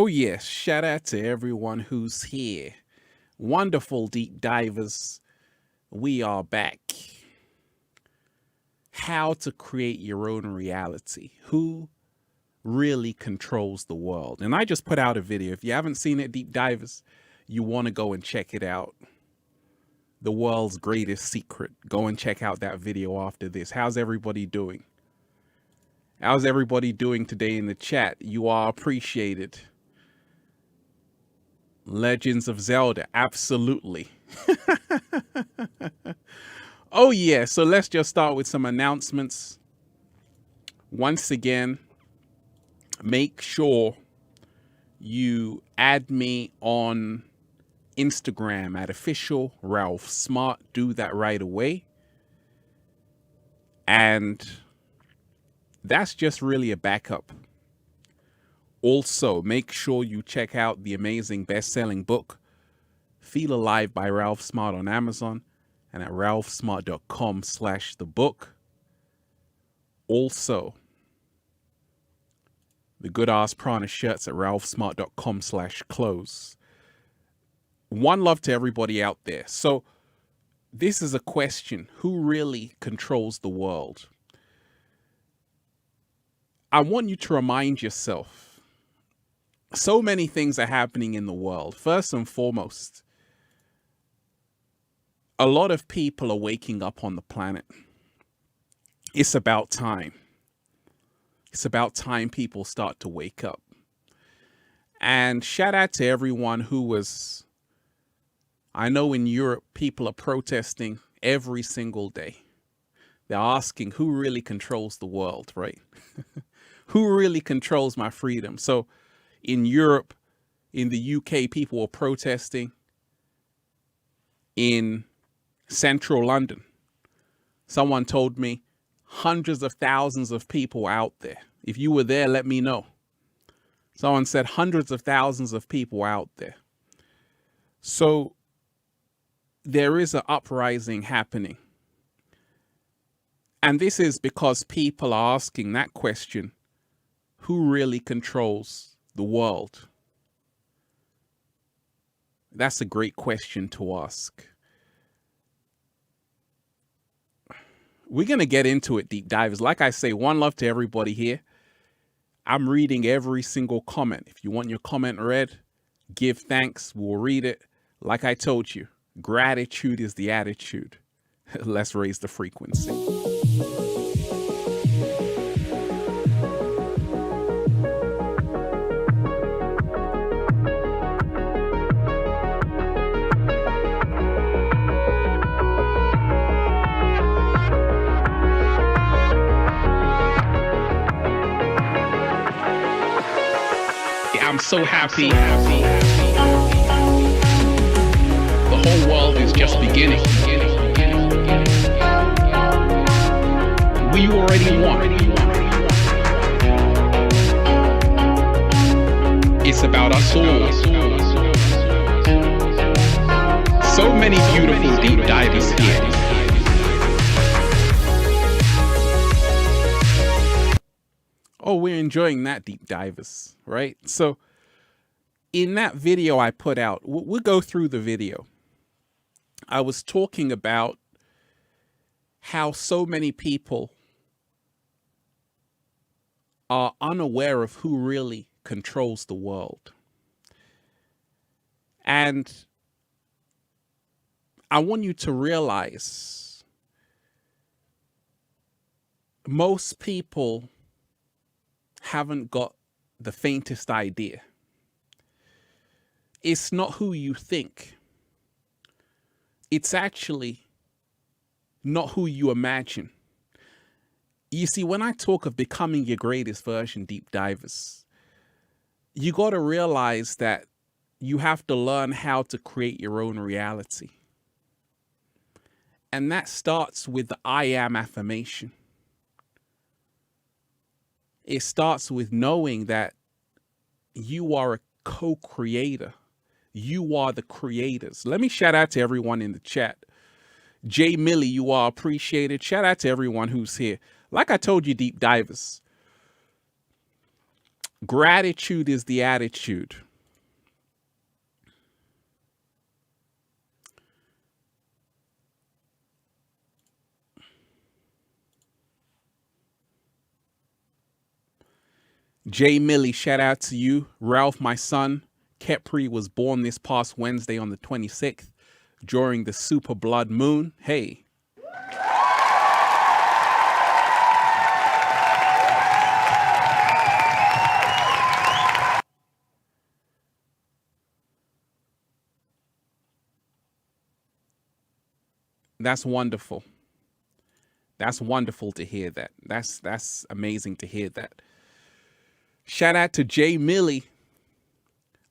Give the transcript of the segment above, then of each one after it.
Oh yes, shout out to everyone who's here. Wonderful deep divers. We are back. How to create your own reality. Who really controls the world? And I just put out a video. If you haven't seen it, deep divers, you want to go and check it out. The world's greatest secret. Go and check out that video after this. How's everybody doing? How's everybody doing today in the chat? You are appreciated. Legends of Zelda, absolutely. Oh yeah, so let's just start with some announcements. Once again, make sure you add me on Instagram at official Ralph Smart. Do that right away. And that's just really a backup. Also, make sure you check out the amazing best-selling book, Feel Alive by Ralph Smart on Amazon and at ralphsmart.com/thebook. Also, the Good Ass Prana shirts at ralphsmart.com/clothes. One love to everybody out there. So this is a question: who really controls the world? I want you to remind yourself, so many things are happening in the world. First and foremost, a lot of people are waking up on the planet. It's about time. It's about time people start to wake up. And shout out to everyone who was, I know in Europe, people are protesting every single day. They're asking who really controls the world, right? Who really controls my freedom? So in Europe, in the UK, people were protesting. In central London, someone told me hundreds of thousands of people out there. If you were there, let me know. Someone said hundreds of thousands of people out there. So there is an uprising happening. And this is because people are asking that question: who really controls the world? That's a great question to ask. We're going to get into it, deep divers. Like I say, one love to everybody here. I'm reading every single comment. If you want your comment read, give thanks. We'll read it. Like I told you, gratitude is the attitude. Let's raise the frequency. I'm so happy. The whole world is just beginning. We already won. It's about us all. So many beautiful deep divers here. Oh, we're enjoying that, deep divers, right? So in that video I put out, we'll go through the video. I was talking about how so many people are unaware of who really controls the world. And I want you to realize most people haven't got the faintest idea. It's not who you think. It's actually not who you imagine. You see, when I talk of becoming your greatest version, deep divers, you got to realize that you have to learn how to create your own reality. And that starts with the I am affirmation. It starts with knowing that you are a co-creator. You are the creators. Let me shout out to everyone in the chat. Jay Millie, you are appreciated. Shout out to everyone who's here. Like I told you, deep divers, Gratitude is the attitude. Jay Millie, shout out to you. Ralph, my son, Kepri was born this past Wednesday on the 26th during the super blood moon. Hey. That's wonderful. That's wonderful to hear that. That's amazing to hear that. Shout out to Jay Millie.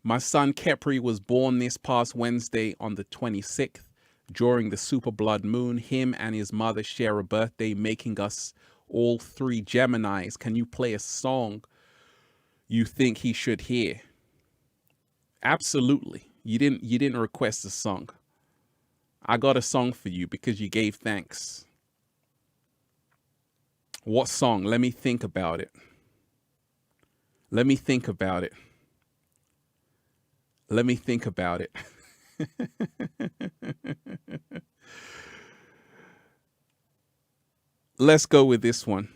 My son Kepri was born this past Wednesday on the 26th during the super blood moon. Him and his mother share a birthday, making us all three Geminis. Can you play a song you think he should hear? Absolutely. You didn't request a song. I got a song for you because you gave thanks. What song? Let me think about it. Let me think about it. Let me think about it. Let's go with this one.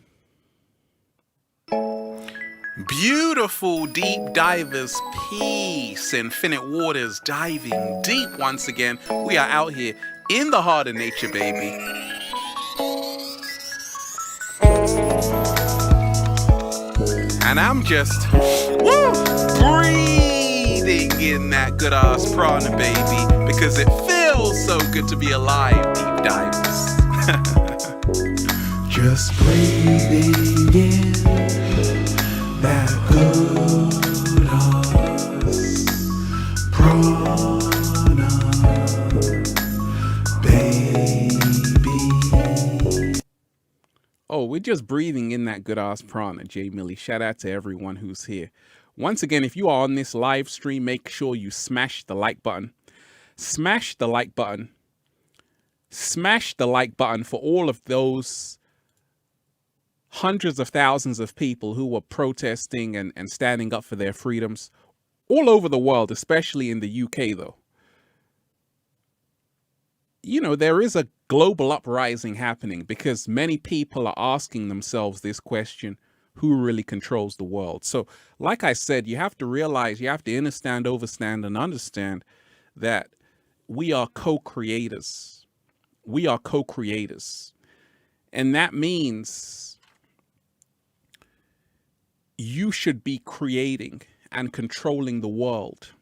Beautiful deep divers, peace, infinite waters, diving deep once again. We are out here in the heart of nature, baby. And I'm just breathing in that good ass prana, baby, because it feels so good to be alive, deep divers. Just breathing in that good ass prana, baby. Oh, we're just breathing in that good ass prana, Jay Millie. Shout out to everyone who's here. Once again, if you are on this live stream, make sure you smash the like button. Smash the like button. Smash the like button for all of those hundreds of thousands of people who were protesting and standing up for their freedoms all over the world, especially in the UK, though. You know, there is a global uprising happening because many people are asking themselves this question: who really controls the world? So, like I said, you have to realize, you have to understand, overstand, and understand that we are co-creators. We are co-creators. And that means you should be creating and controlling the world.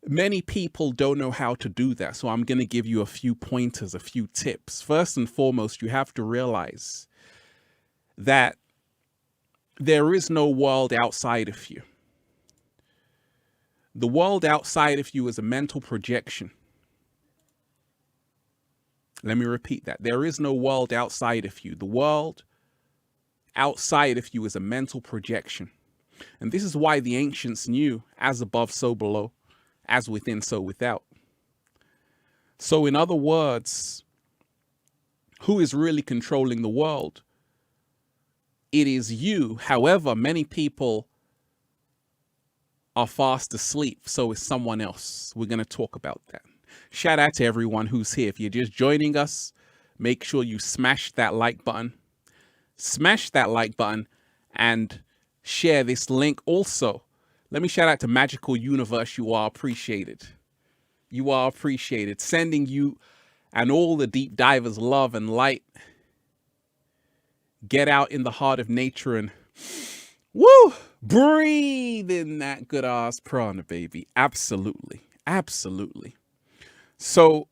Many people don't know how to do that, so I'm going to give you a few pointers, a few tips. First and foremost, you have to realize that there is no world outside of you. The world outside of you is a mental projection. Let me repeat that. There is no world outside of you. The world outside of you is a mental projection. And this is why the ancients knew, as above, so below, as within, so without. So in other words, who is really controlling the world? It is you. However, many people are fast asleep, so is someone else. We're going to talk about that. Shout out to everyone who's here. If you're just joining us, make sure you smash that like button. Smash that like button and share this link. Also, let me shout out to Magical Universe. You are appreciated. You are appreciated. Sending you and all the deep divers love and light. Get out in the heart of nature and breathe in that good ass prana, baby. Absolutely. Absolutely. So,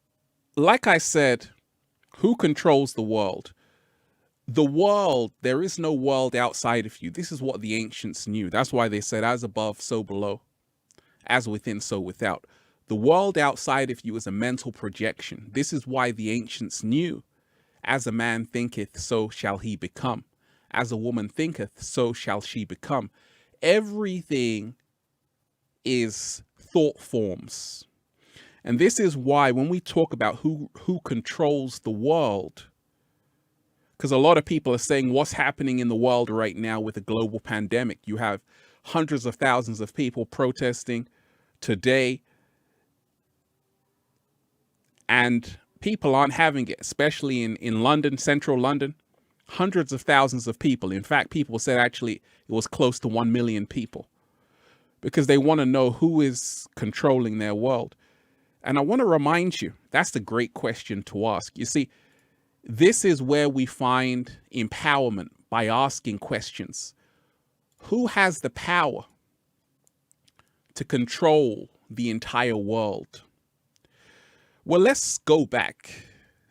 like I said, who controls the world? The world, there is no world outside of you. This is what the ancients knew. That's why they said, as above, so below, as within, so without. The world outside of you is a mental projection. This is why the ancients knew, as a man thinketh, so shall he become. As a woman thinketh, so shall she become. Everything is thought forms. And this is why when we talk about who controls the world, Because a lot of people are saying what's happening in the world right now with a global pandemic. You have hundreds of thousands of people protesting today, and people aren't having it, especially in London, central London. Hundreds of thousands of people. In fact, people said actually it was close to 1 million people, because they want to know who is controlling their world. And I want to remind you, that's the great question to ask. You see, this is where we find empowerment, by asking questions. Who has the power to control the entire world? Well, let's go back.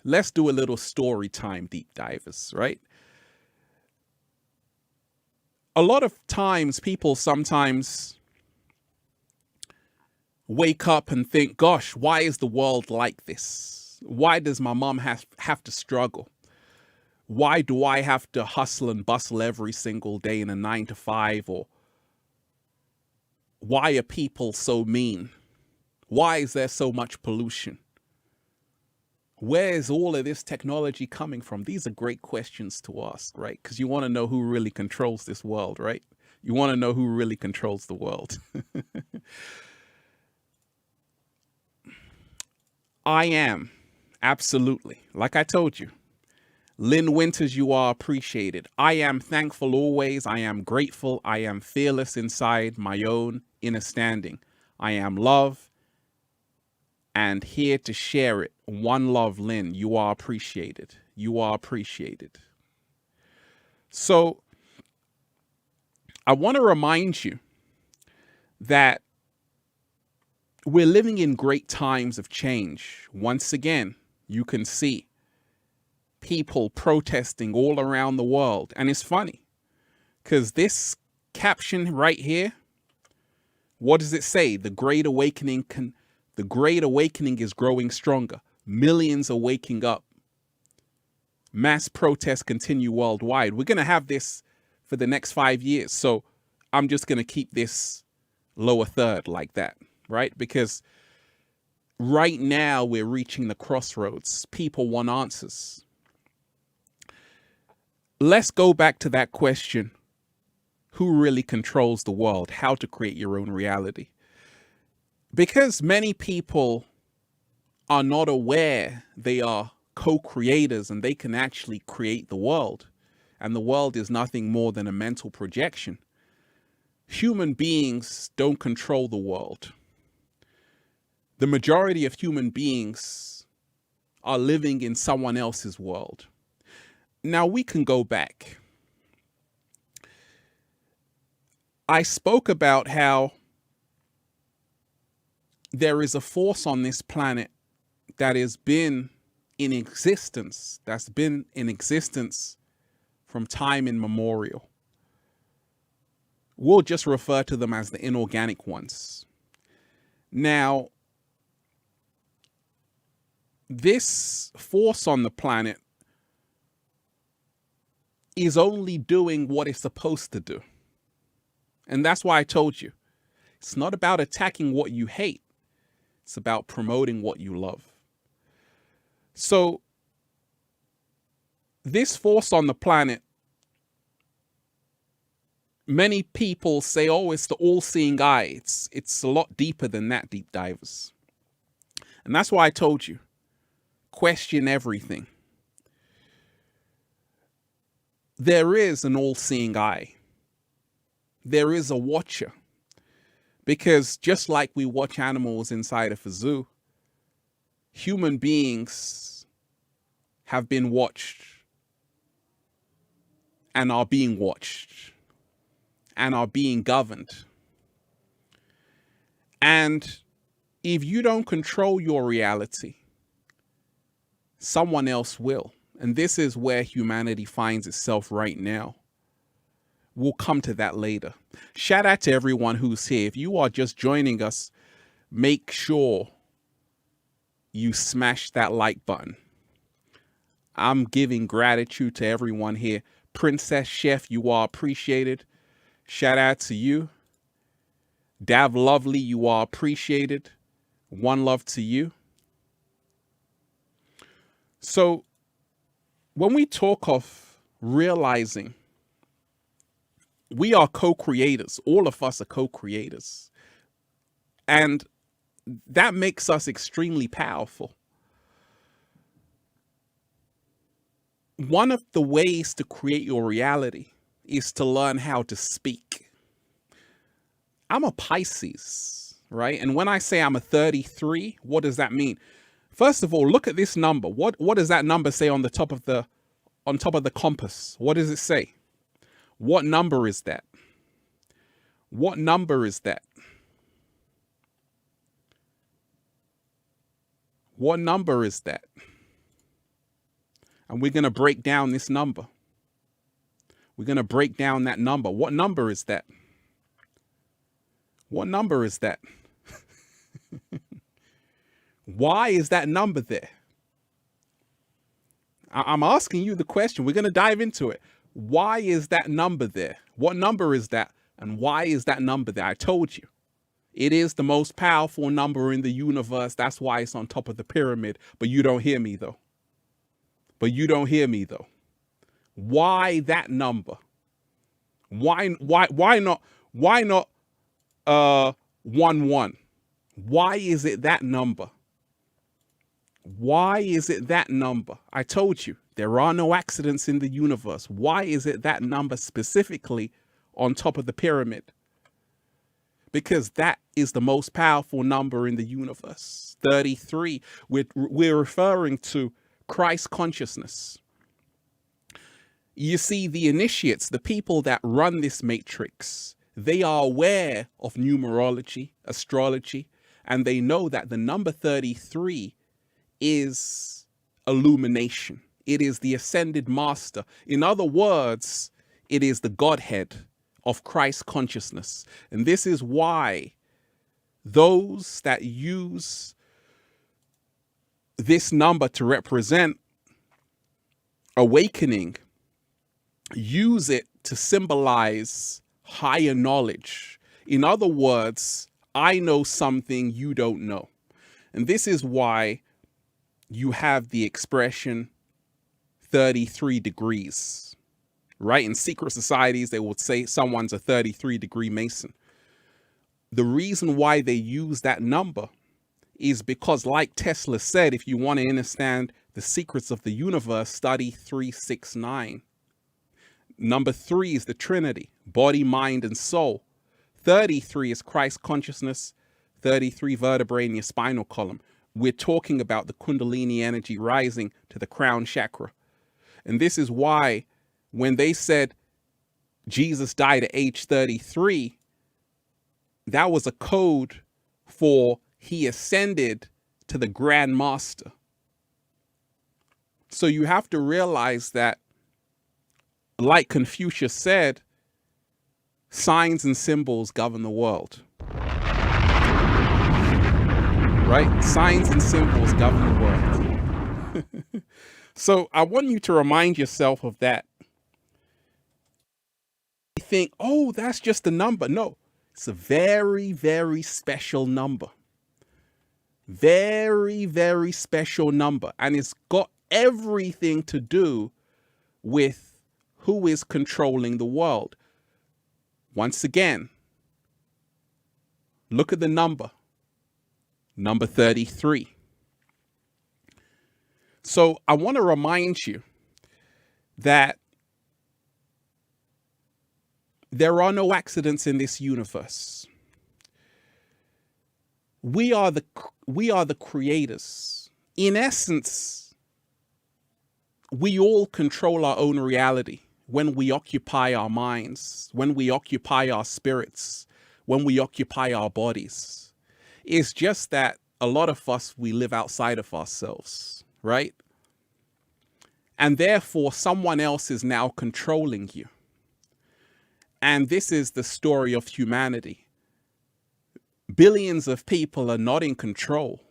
Let's do a little story time, deep divers, right? A lot of times people sometimes wake up and think, gosh, why is the world like this? Why does my mom have to struggle? Why do I have to hustle and bustle every single day in a 9 to 5? Or why are people so mean? Why is there so much pollution? Where is all of this technology coming from? These are great questions to ask, right? Because you want to know who really controls this world, right? You want to know who really controls the world. I am. Absolutely. Like I told you, Lynn Winters, you are appreciated. I am thankful always. I am grateful. I am fearless inside my own inner standing. I am love and here to share it. One love, Lynn. You are appreciated. You are appreciated. So I want to remind you that we're living in great times of change. Once again, you can see people protesting all around the world. And it's funny because this caption right here, what does it say? The Great Awakening is growing stronger. Millions are waking up. Mass protests continue worldwide. We're going to have this for the next 5 years. So I'm just going to keep this lower third like that, right? Because right now we're reaching the crossroads. People want answers. Let's go back to that question. Who really controls the world? How to create your own reality? Because many people are not aware they are co-creators and they can actually create the world. And the world is nothing more than a mental projection. Human beings don't control the world. The majority of human beings are living in someone else's world. Now we can go back. I spoke about how there is a force on this planet that has been in existence, from time immemorial. We'll just refer to them as the inorganic ones. Now, this force on the planet is only doing what it's supposed to do. And that's why I told you, it's not about attacking what you hate. It's about promoting what you love. So this force on the planet, many people say, oh, it's the all-seeing eye. It's a lot deeper than that, deep divers. And that's why I told you, question everything. There is an all-seeing eye. There is a watcher. Because just like we watch animals inside of a zoo, human beings have been watched and are being watched and are being governed. And if you don't control your reality, someone else will. And this is where humanity finds itself right now. We'll come to that later. Shout out to everyone who's here. If you are just joining us, make sure you smash that like button. I'm giving gratitude to everyone here. Princess Chef, you are appreciated. Shout out to you. Dav Lovely, you are appreciated. One love to you. So when we talk of realizing we are co-creators, all of us are co-creators, and that makes us extremely powerful. One of the ways to create your reality is to learn how to speak. I'm a Pisces, right? And when I say I'm a 33, what does that mean? First of all, look at this number. What does that number say on the top of the compass? What does it say? What number is that? What number is that? What number is that? And we're going to break down this number. We're going to break down that number. What number is that? What number is that? Why is that number there? I'm asking you the question. We're going to dive into it. Why is that number there? What number is that? And why is that number there? I told you. It is the most powerful number in the universe. That's why it's on top of the pyramid. But you don't hear me, though. Why that number? Why not 11? Why is it that number? Why is it that number? I told you, there are no accidents in the universe. Why is it that number specifically on top of the pyramid? Because that is the most powerful number in the universe. 33. We're referring to Christ consciousness. You see, the initiates, the people that run this matrix, they are aware of numerology, astrology, and they know that the number 33 is illumination. It is the ascended master. In other words, it is the Godhead of Christ consciousness. And this is why those that use this number to represent awakening use it to symbolize higher knowledge. In other words, I know something you don't know. And this is why you have the expression 33 degrees, right? In secret societies, they would say someone's a 33-degree Mason. The reason why they use that number is because, like Tesla said, if you want to understand the secrets of the universe, study 369. Number 3 is the Trinity, body, mind, and soul. 33 is Christ consciousness, 33 vertebrae in your spinal column. We're talking about the Kundalini energy rising to the crown chakra. And this is why when they said Jesus died at age 33, that was a code for he ascended to the Grand Master. So you have to realize that, like Confucius said, signs and symbols govern the world. Right? Signs and symbols govern the world. So I want you to remind yourself of that. You think, oh, that's just a number. No, it's a very, very special number. Very, very special number. And it's got everything to do with who is controlling the world. Once again, look at the number 33. So I want to remind you that there are no accidents in this universe. We are the creators. In essence, we all control our own reality when we occupy our minds, when we occupy our spirits, when we occupy our bodies. It's just that a lot of us, we live outside of ourselves, right? And therefore, someone else is now controlling you. And this is the story of humanity. Billions of people are not in control.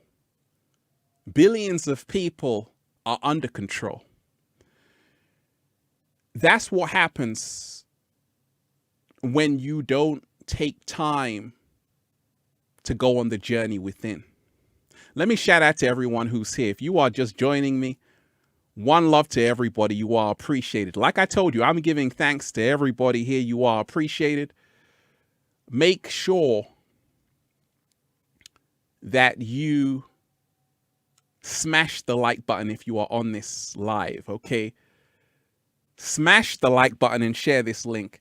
Billions of people are under control. That's what happens when you don't take time to go on the journey within. Let me shout out to everyone who's here. If you are just joining me, One love to everybody. You are appreciated. Like I told you, I'm giving thanks to everybody here. You are appreciated. Make sure that you smash the like button if you are on this live, okay? Smash the like button and share this link.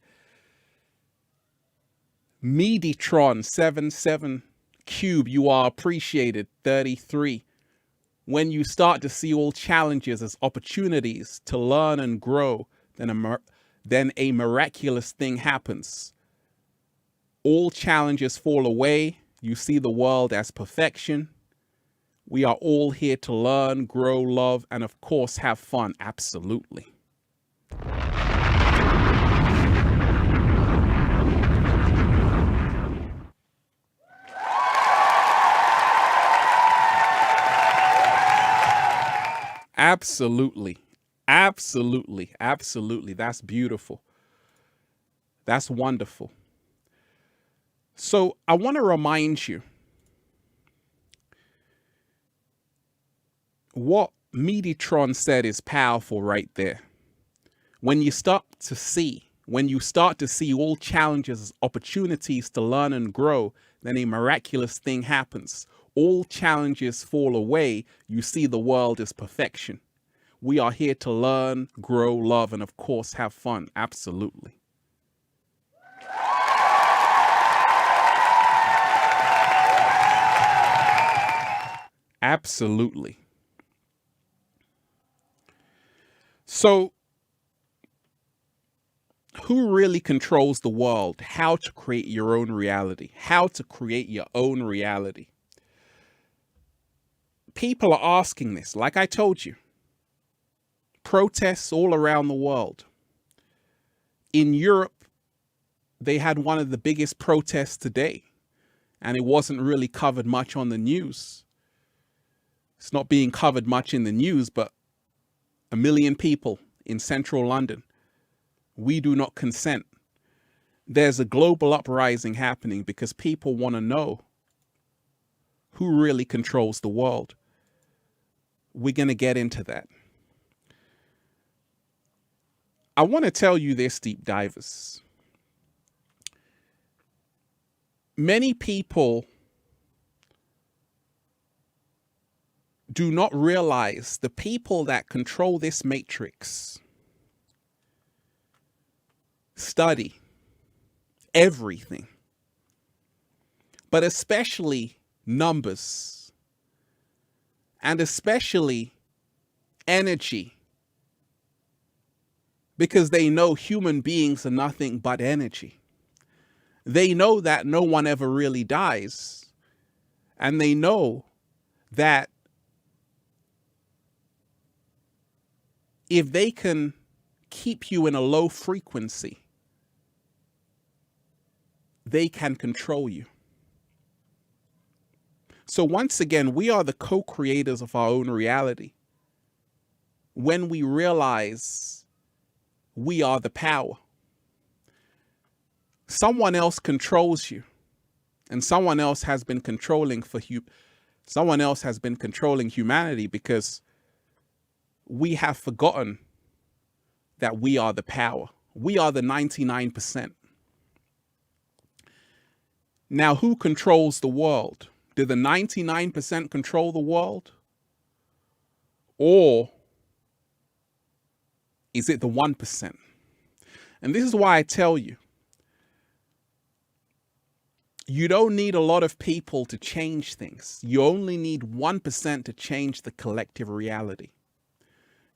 Meditron77 Cube, you are appreciated. 33. When you start to see all challenges as opportunities to learn and grow, then a miraculous thing happens. All challenges fall away. You see the world as perfection. We are all here to learn, grow, love, and of course, have fun. Absolutely. Absolutely. Absolutely. Absolutely. That's beautiful. That's wonderful. So I want to remind you what Meditron said is powerful right there. When you start to see all challenges as opportunities to learn and grow, then a miraculous thing happens. All challenges fall away. You see the world as perfection. We are here to learn, grow, love, and of course, have fun. Absolutely. Absolutely. So, who really controls the world? How to create your own reality? How to create your own reality? People are asking this, like I told you. Protests all around the world. In Europe, they had one of the biggest protests today, and it wasn't really covered much on the news. It's not being covered much in the news, but 1 million people in central London. We do not consent. There's a global uprising happening because people want to know who really controls the world. We're going to get into that. I want to tell you this, deep divers. Many people do not realize the people that control this matrix study everything, but especially numbers, and especially energy, because they know human beings are nothing but energy. They know that no one ever really dies, and they know that if they can keep you in a low frequency, they can control you. So once again, we are the co-creators of our own reality. When we realize we are the power, someone else controls you, and someone else has been controlling humanity because we have forgotten that we are the power. We are the 99%. Now, who controls the world? Do the 99% control the world? Or is it the 1%? And this is why I tell you, you don't need a lot of people to change things. You only need 1% to change the collective reality.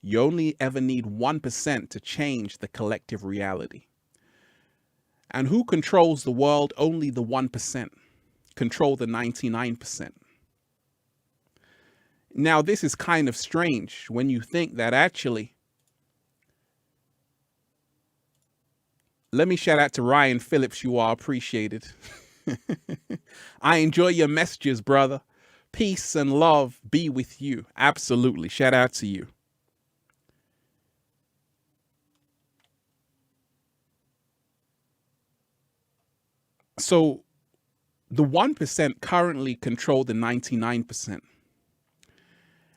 You only ever need 1% to change the collective reality. And who controls the world? Only the 1% control the 99%. Now, this is kind of strange when you think that actually, let me shout out to Ryan Phillips. You are appreciated. I enjoy your messages, brother. Peace and love be with you. Absolutely. Shout out to you. So the 1% currently control the 99%.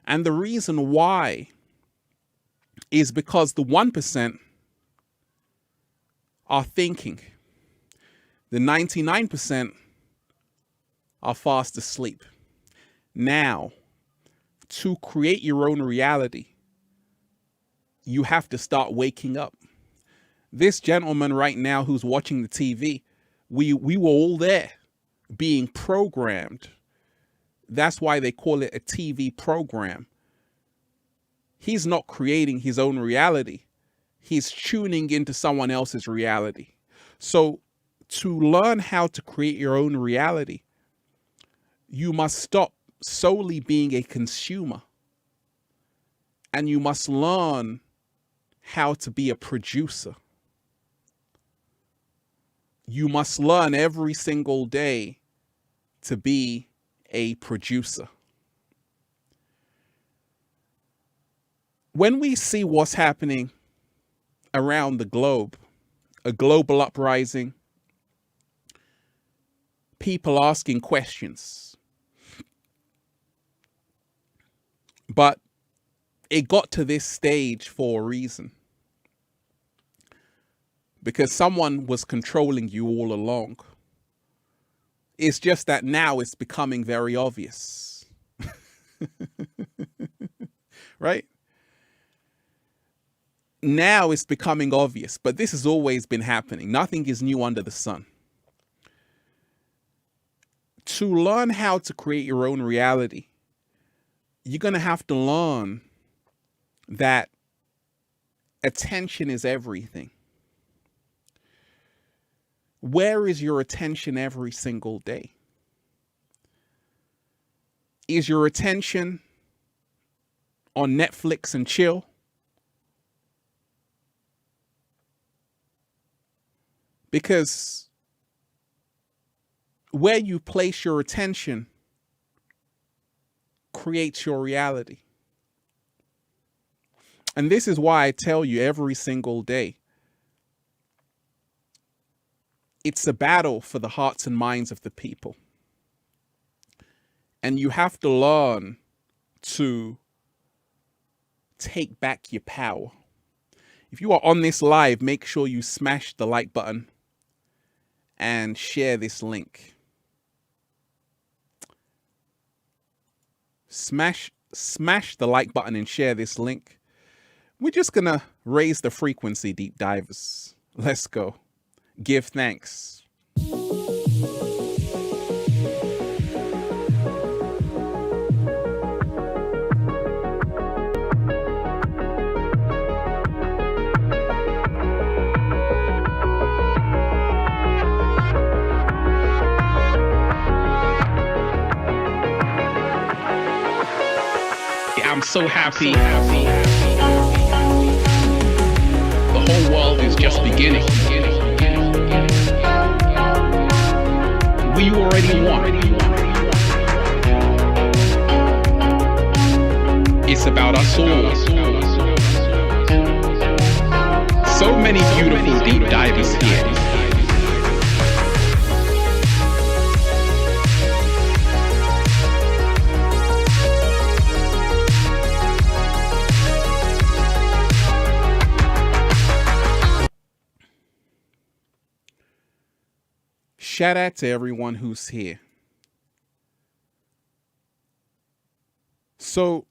And the reason why is because the 1% are thinking. The 99% are fast asleep. Now, to create your own reality, you have to start waking up. This gentleman right now who's watching the TV, we were all there being programmed. That's why they call it a TV program. He's not creating his own reality. He's tuning into someone else's reality. So to learn how to create your own reality, you must stop solely being a consumer. And you must learn how to be a producer. You must learn every single day to be a producer. When we see what's happening around the globe, a global uprising, people asking questions, but it got to this stage for a reason. Because someone was controlling you all along. It's just that now it's becoming very obvious. Right? Now it's becoming obvious, but this has always been happening. Nothing is new under the sun. To learn how to create your own reality, you're going to have to learn that attention is everything. Where is your attention every single day? Is your attention on Netflix and chill? Because where you place your attention creates your reality. And this is why I tell you every single day, it's a battle for the hearts and minds of the people. And you have to learn to take back your power. If you are on this live, make sure you smash the like button and share this link. Smash the like button and share this link. We're just going to raise the frequency, deep divers. Let's go. Give thanks. I'm so happy. The whole world is just beginning. We already won. It's about us all. So many beautiful deep divers here. Shout out to everyone who's here. So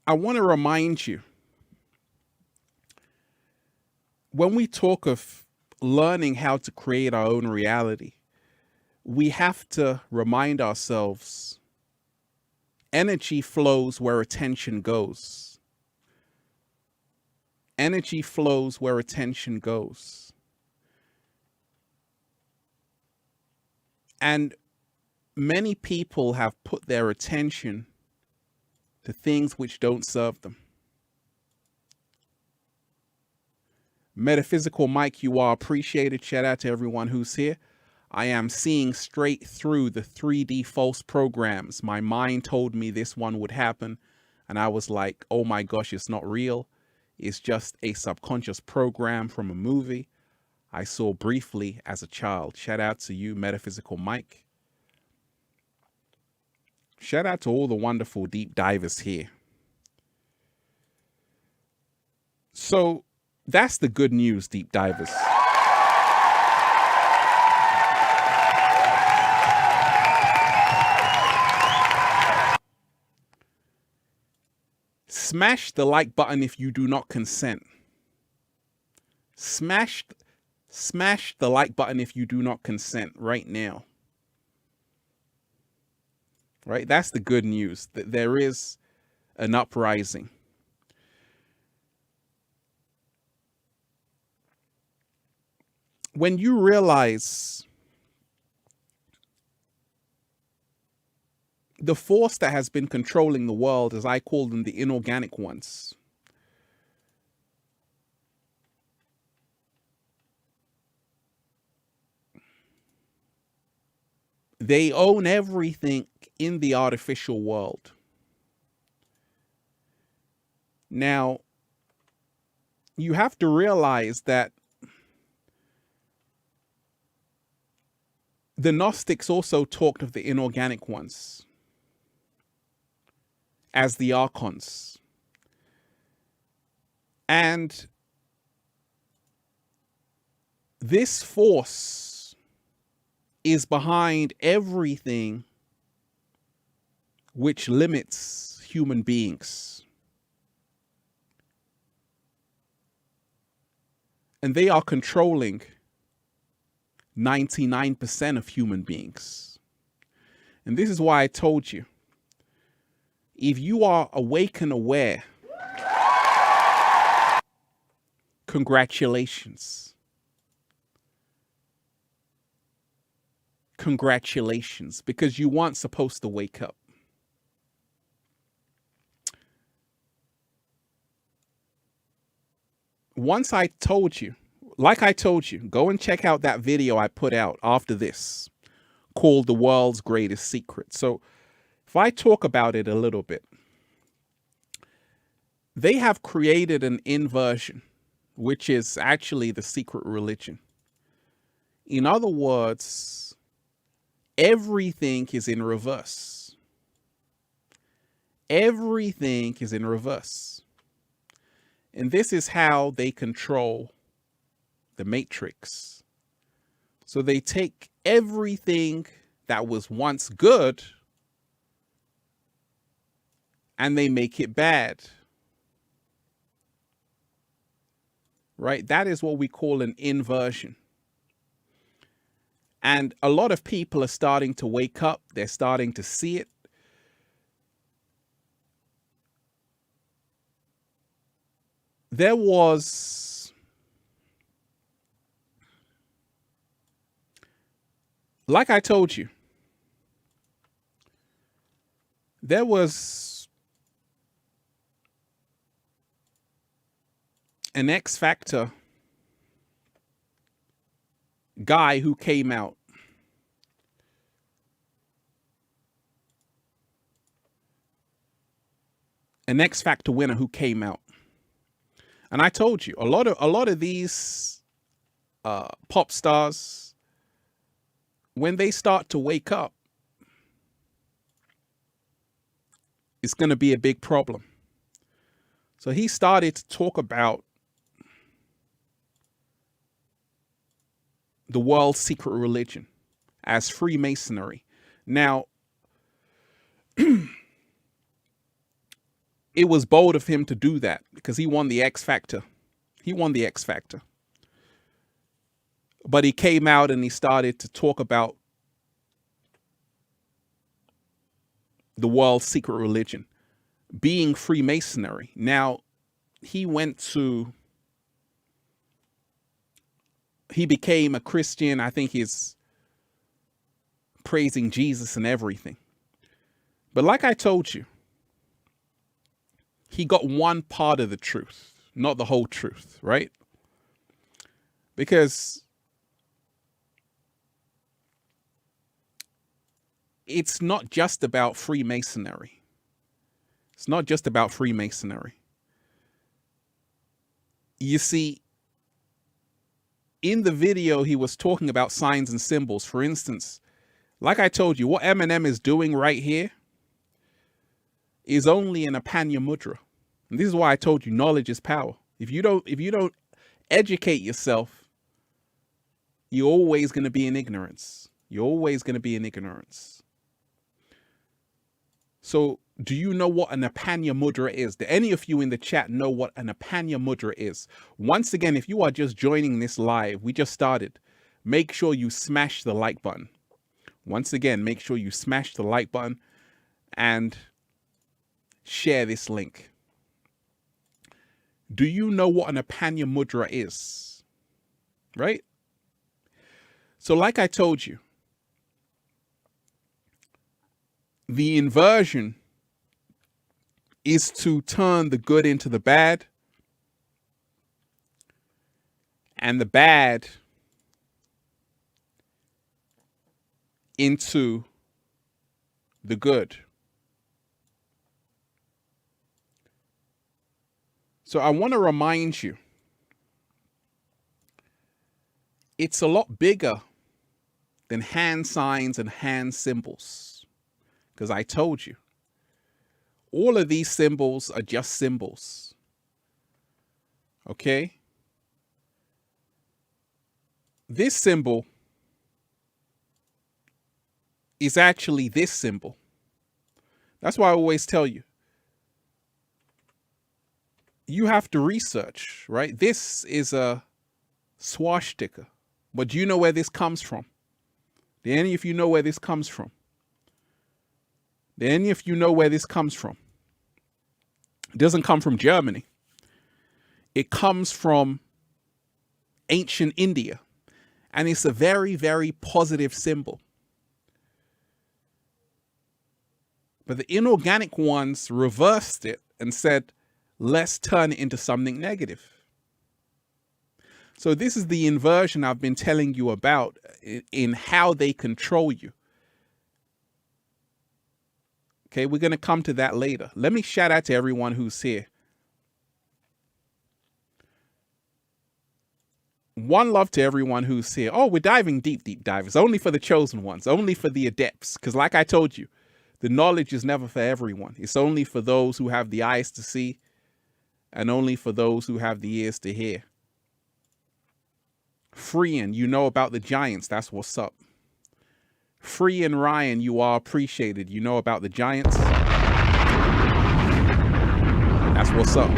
I want to remind you, when we talk of learning how to create our own reality, we have to remind ourselves, energy flows where attention goes. Energy flows where attention goes. And many people have put their attention to things which don't serve them. Metaphysical Mike, you are appreciated. Shout out to everyone who's here. I am seeing straight through the 3D false programs. My mind told me this one would happen. And I was like, oh my gosh, it's not real. It's just a subconscious program from a movie I saw briefly as a child. Shout out to you, Metaphysical Mike. Shout out to all the wonderful deep divers here. So that's the good news, deep divers. Smash the like button if you do not consent. Smash the like button if you do not consent right now. Right? That's the good news, that there is an uprising. When you realize the force that has been controlling the world, as I call them, the inorganic ones, they own everything in the artificial world. Now, you have to realize that the Gnostics also talked of the inorganic ones as the archons. And this force is behind everything which limits human beings. And they are controlling 99% of human beings. And this is why I told you, if you are awake and aware, congratulations. Congratulations, because you weren't supposed to wake up. Once I told you, like I told you, go and check out that video I put out after this called The World's Greatest Secret. So if I talk about it a little bit, they have created an inversion, which is actually the secret religion. In other words, everything is in reverse. Everything is in reverse. And this is how they control the matrix. So they take everything that was once good and they make it bad. Right? That is what we call an inversion. And a lot of people are starting to wake up. They're starting to see it. There was, like I told you, there was an X Factor guy who came out. An X Factor winner who came out. And I told you, a lot of these pop stars, when they start to wake up, it's going to be a big problem. So he started to talk about the world's secret religion as Freemasonry. Now, it was bold of him to do that because he won the X Factor. He won the X Factor. But he came out and he started to talk about the world's secret religion being Freemasonry. Now, he became a Christian. I think he's praising Jesus and everything. But like I told you, he got one part of the truth, not the whole truth, right? Because it's not just about Freemasonry. It's not just about Freemasonry. You see, in the video, he was talking about signs and symbols. For instance, like I told you, what Eminem is doing right here is only an Apanya Mudra. And this is why I told you knowledge is power. If you don't educate yourself, you're always going to be in ignorance. You're always going to be in ignorance. So do you know what an Apanya Mudra is? Do any of you in the chat know what an Apanya Mudra is? Once again, if you are just joining this live, we just started, make sure you smash the like button. Once again, make sure you smash the like button and share this link. Do you know what an Apanya Mudra is? Right? So like I told you, the inversion is to turn the good into the bad and the bad into the good. So I want to remind you, it's a lot bigger than hand signs and hand symbols. Because I told you, all of these symbols are just symbols. Okay? This symbol is actually this symbol. That's why I always tell you, you have to research, right? This is a swastika. But do you know where this comes from? Do any of you know where this comes from? Do any of you know where this comes from? It doesn't come from Germany. It comes from ancient India. And it's a very, very positive symbol. But the inorganic ones reversed it and said, let's turn it into something negative. So this is the inversion I've been telling you about in how they control you. Okay, we're going to come to that later. Let me shout out to everyone who's here. One love to everyone who's here. Oh, we're diving deep, deep dive. It's only for the chosen ones, only for the adepts. Because like I told you, the knowledge is never for everyone. It's only for those who have the eyes to see and only for those who have the ears to hear. Freeing, you know about the giants. That's what's up. Free and Ryan, you are appreciated. You know about the giants. That's what's up.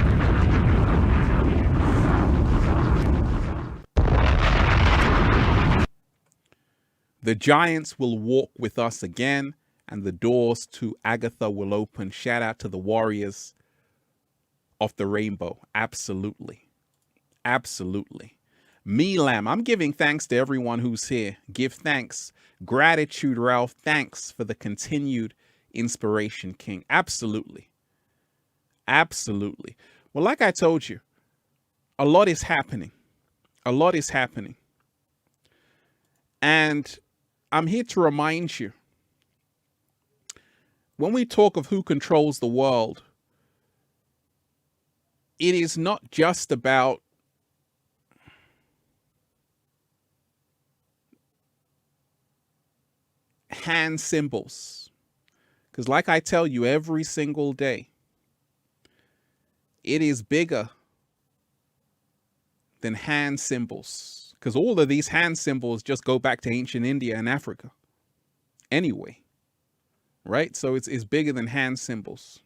The giants will walk with us again, and the doors to Agatha will open. Shout out to the warriors of the rainbow. Absolutely. Absolutely. Milam, I'm giving thanks to everyone who's here. Give thanks. Gratitude, Ralph. Thanks for the continued inspiration, King. Absolutely. Absolutely. Well, like I told you, a lot is happening. A lot is happening. And I'm here to remind you, when we talk of who controls the world, it is not just about hand symbols. Because like I tell you every single day, it is bigger than hand symbols. Because all of these hand symbols just go back to ancient India and Africa. Anyway, right? So it's bigger than hand symbols.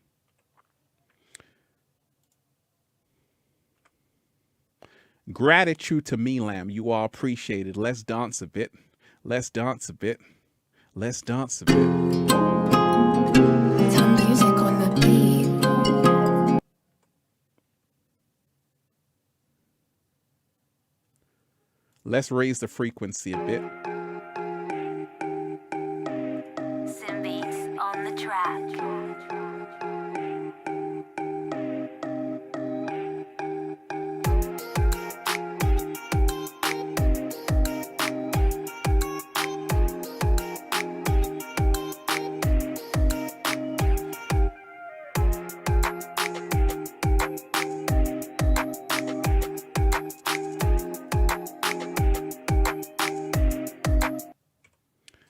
Gratitude to Milam. You are appreciated. Let's dance a bit. Let's dance a bit. Let's dance a bit. Some music on the beat. Let's raise the frequency a bit. Sim beats on the track.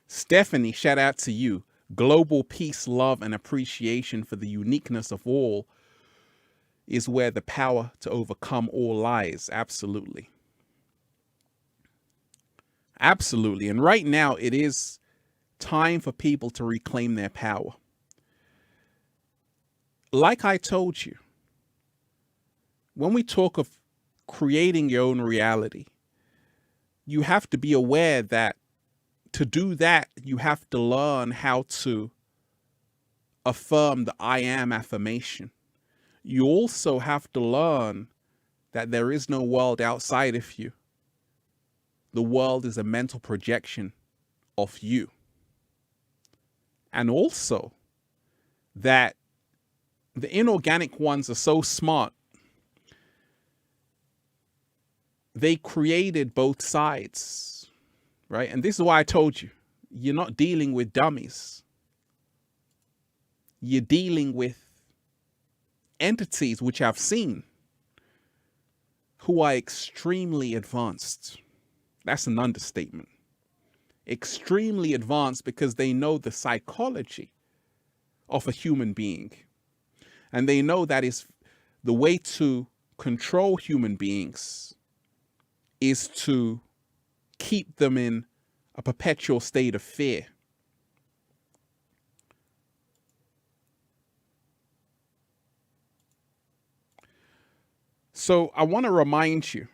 Stephanie, shout out to you. Global peace, love, and appreciation for the uniqueness of all is where the power to overcome all lies. Absolutely. Absolutely. And right now it is time for people to reclaim their power. Like I told you, when we talk of creating your own reality, you have to be aware that to do that, you have to learn how to affirm the I am affirmation. You also have to learn that there is no world outside of you. The world is a mental projection of you. And also that the inorganic ones are so smart. They created both sides, right? And this is why I told you, you're not dealing with dummies. You're dealing with entities which I've seen who are extremely advanced. That's an understatement. Extremely advanced because they know the psychology of a human being. And they know that is the way to control human beings is to keep them in a perpetual state of fear. So I want to remind you,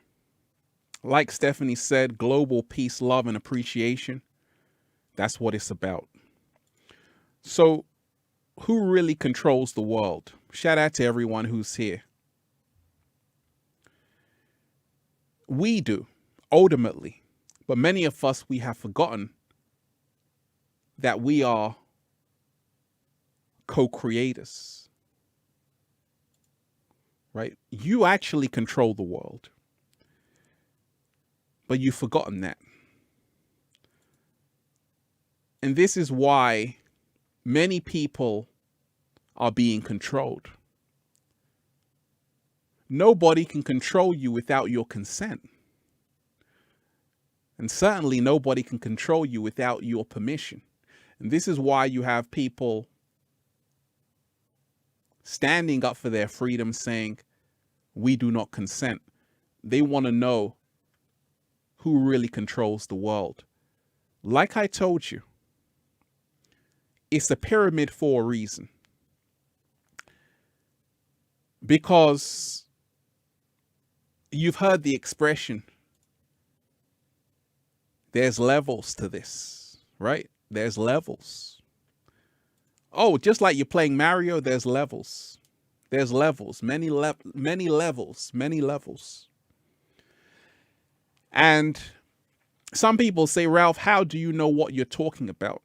like Stephanie said, global peace, love, and appreciation. That's what it's about. So who really controls the world? Shout out to everyone who's here. We do, ultimately. But many of us, we have forgotten that we are co-creators. Right? You actually control the world. But you've forgotten that. And this is why many people are being controlled. Nobody can control you without your consent. And certainly nobody can control you without your permission. And this is why you have people standing up for their freedom saying, we do not consent. They want to know who really controls the world. Like I told you, it's a pyramid for a reason. Because you've heard the expression, there's levels to this, right? There's levels. Oh, just like you're playing Mario, there's levels. There's levels, many levels. And some people say, Ralph, how do you know what you're talking about?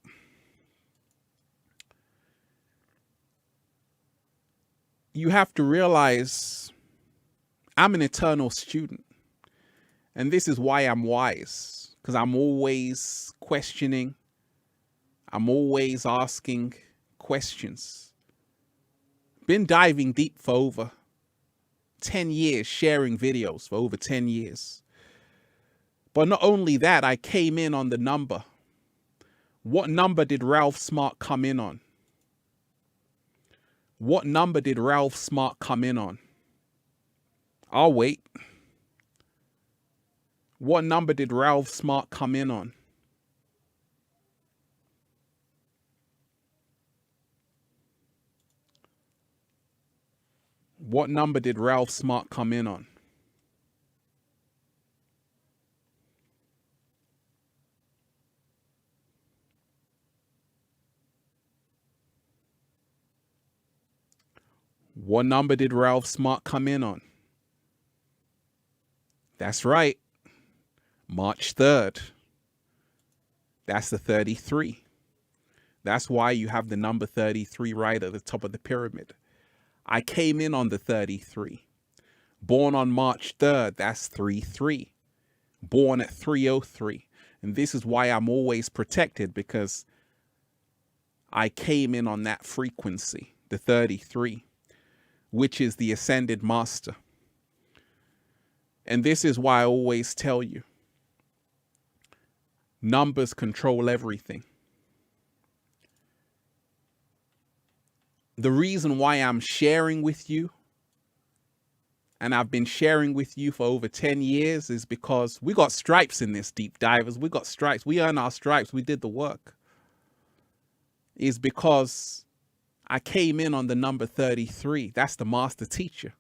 You have to realize I'm an eternal student. And this is why I'm wise, because I'm always questioning. I'm always asking questions. Been diving deep for over 10 years, sharing videos for over 10 years. But not only that, I came in on the number. What number did Ralph Smart come in on? What number did Ralph Smart come in on? I'll wait. What number did Ralph Smart come in on? What number did Ralph Smart come in on? What number did Ralph Smart come in on? That's right. March 3rd. That's the 33. That's why you have the number 33 right at the top of the pyramid. I came in on the 33. Born on March 3rd, that's 3-3. Born at 303. And this is why I'm always protected, because I came in on that frequency, the 33, which is the ascended master. And this is why I always tell you, numbers control everything. The reason why I'm sharing with you and I've been sharing with you for over 10 years is because we got stripes in this, deep divers. We got stripes. We earned our stripes. We did the work. Is because I came in on the number 33. That's the master teacher.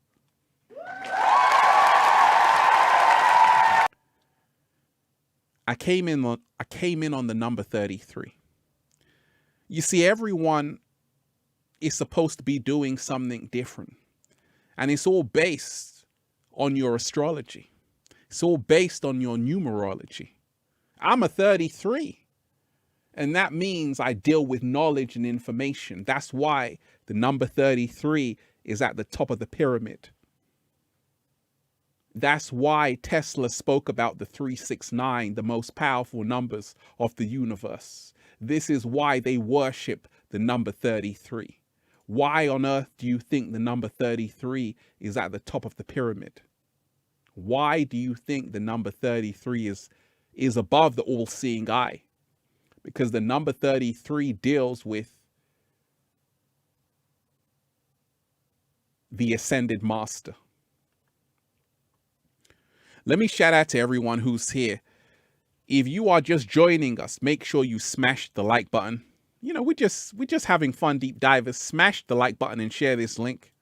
I came in on the number 33. You see, everyone is supposed to be doing something different. And it's all based on your astrology. It's all based on your numerology. I'm a 33. And that means I deal with knowledge and information. That's why the number 33 is at the top of the pyramid. That's why Tesla spoke about the 369, the most powerful numbers of the universe. This is why they worship the number 33. Why on earth do you think the number 33 is at the top of the pyramid? Why do you think the number 33 is above the all-seeing eye? Because the number 33 deals with the ascended master. Let me shout out to everyone who's here. If you are just joining us, make sure you smash the like button. You know, we're just having fun, deep divers. Smash the like button and share this link.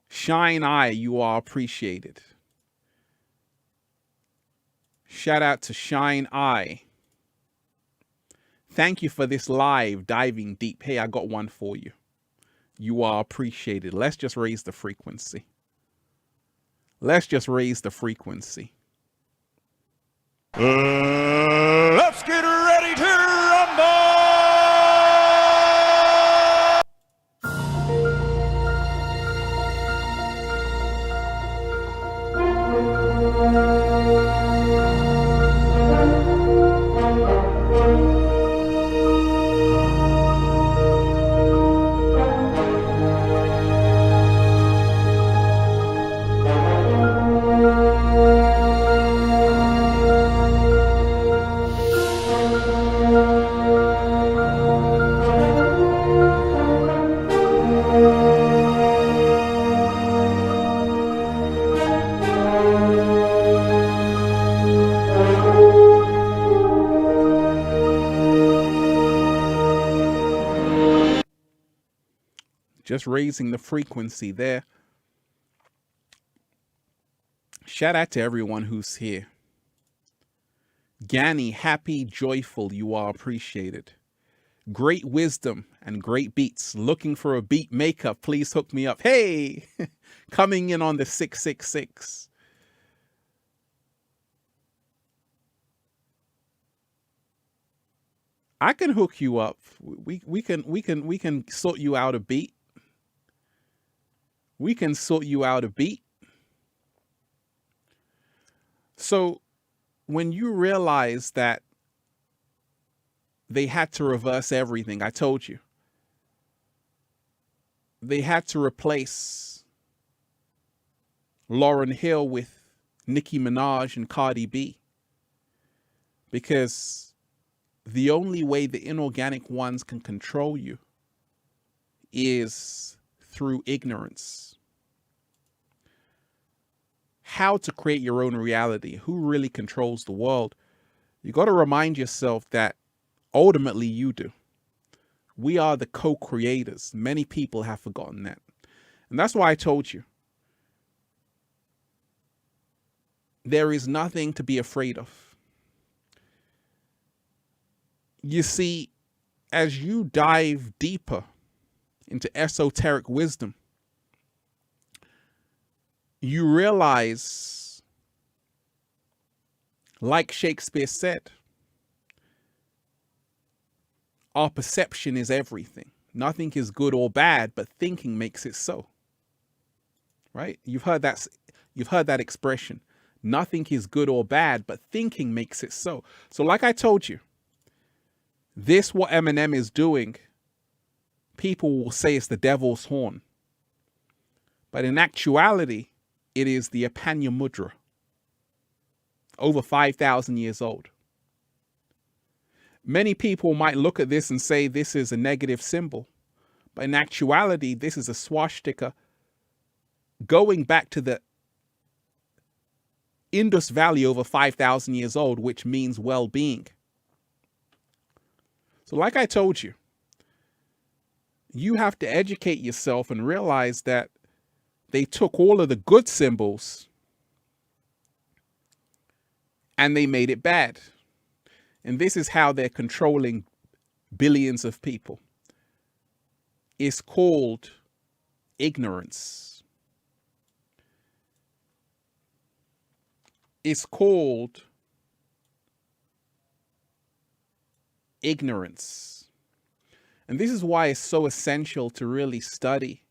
Shine Eye, you are appreciated. Shout out to Shine Eye. Thank you for this live diving deep. Hey, I got one for you. You are appreciated. Let's just raise the frequency. Let's just raise the frequency. Let's get ready to rumble! Just raising the frequency there. Shout out to everyone who's here. Gani, happy, joyful, you are appreciated. Great wisdom and great beats. Looking for a beat maker, please hook me up. Hey, coming in on the 666. I can hook you up. We can sort you out a beat. We can sort you out a beat. So when you realize that they had to reverse everything, I told you, they had to replace Lauryn Hill with Nicki Minaj and Cardi B, because the only way the inorganic ones can control you is through ignorance. How to create your own reality, who really controls the world. You got to remind yourself that ultimately you do. We are the co-creators. Many people have forgotten that. And that's why I told you, there is nothing to be afraid of. You see, as you dive deeper into esoteric wisdom, you realize, like Shakespeare said, our perception is everything. Nothing is good or bad, but thinking makes it so. Right? You've heard that expression. Nothing is good or bad, but thinking makes it so. So like I told you, this, what Eminem is doing, people will say it's the devil's horn. But in actuality, it is the Apanya Mudra, over 5,000 years old. Many people might look at this and say this is a negative symbol, But in actuality, this is a swastika going back to the Indus Valley over 5,000 years old, which means well-being. So like I told you, you have to educate yourself and realize that they took all of the good symbols and they made it bad. And this is how they're controlling billions of people. It's called ignorance. It's called ignorance. And this is why it's so essential to really study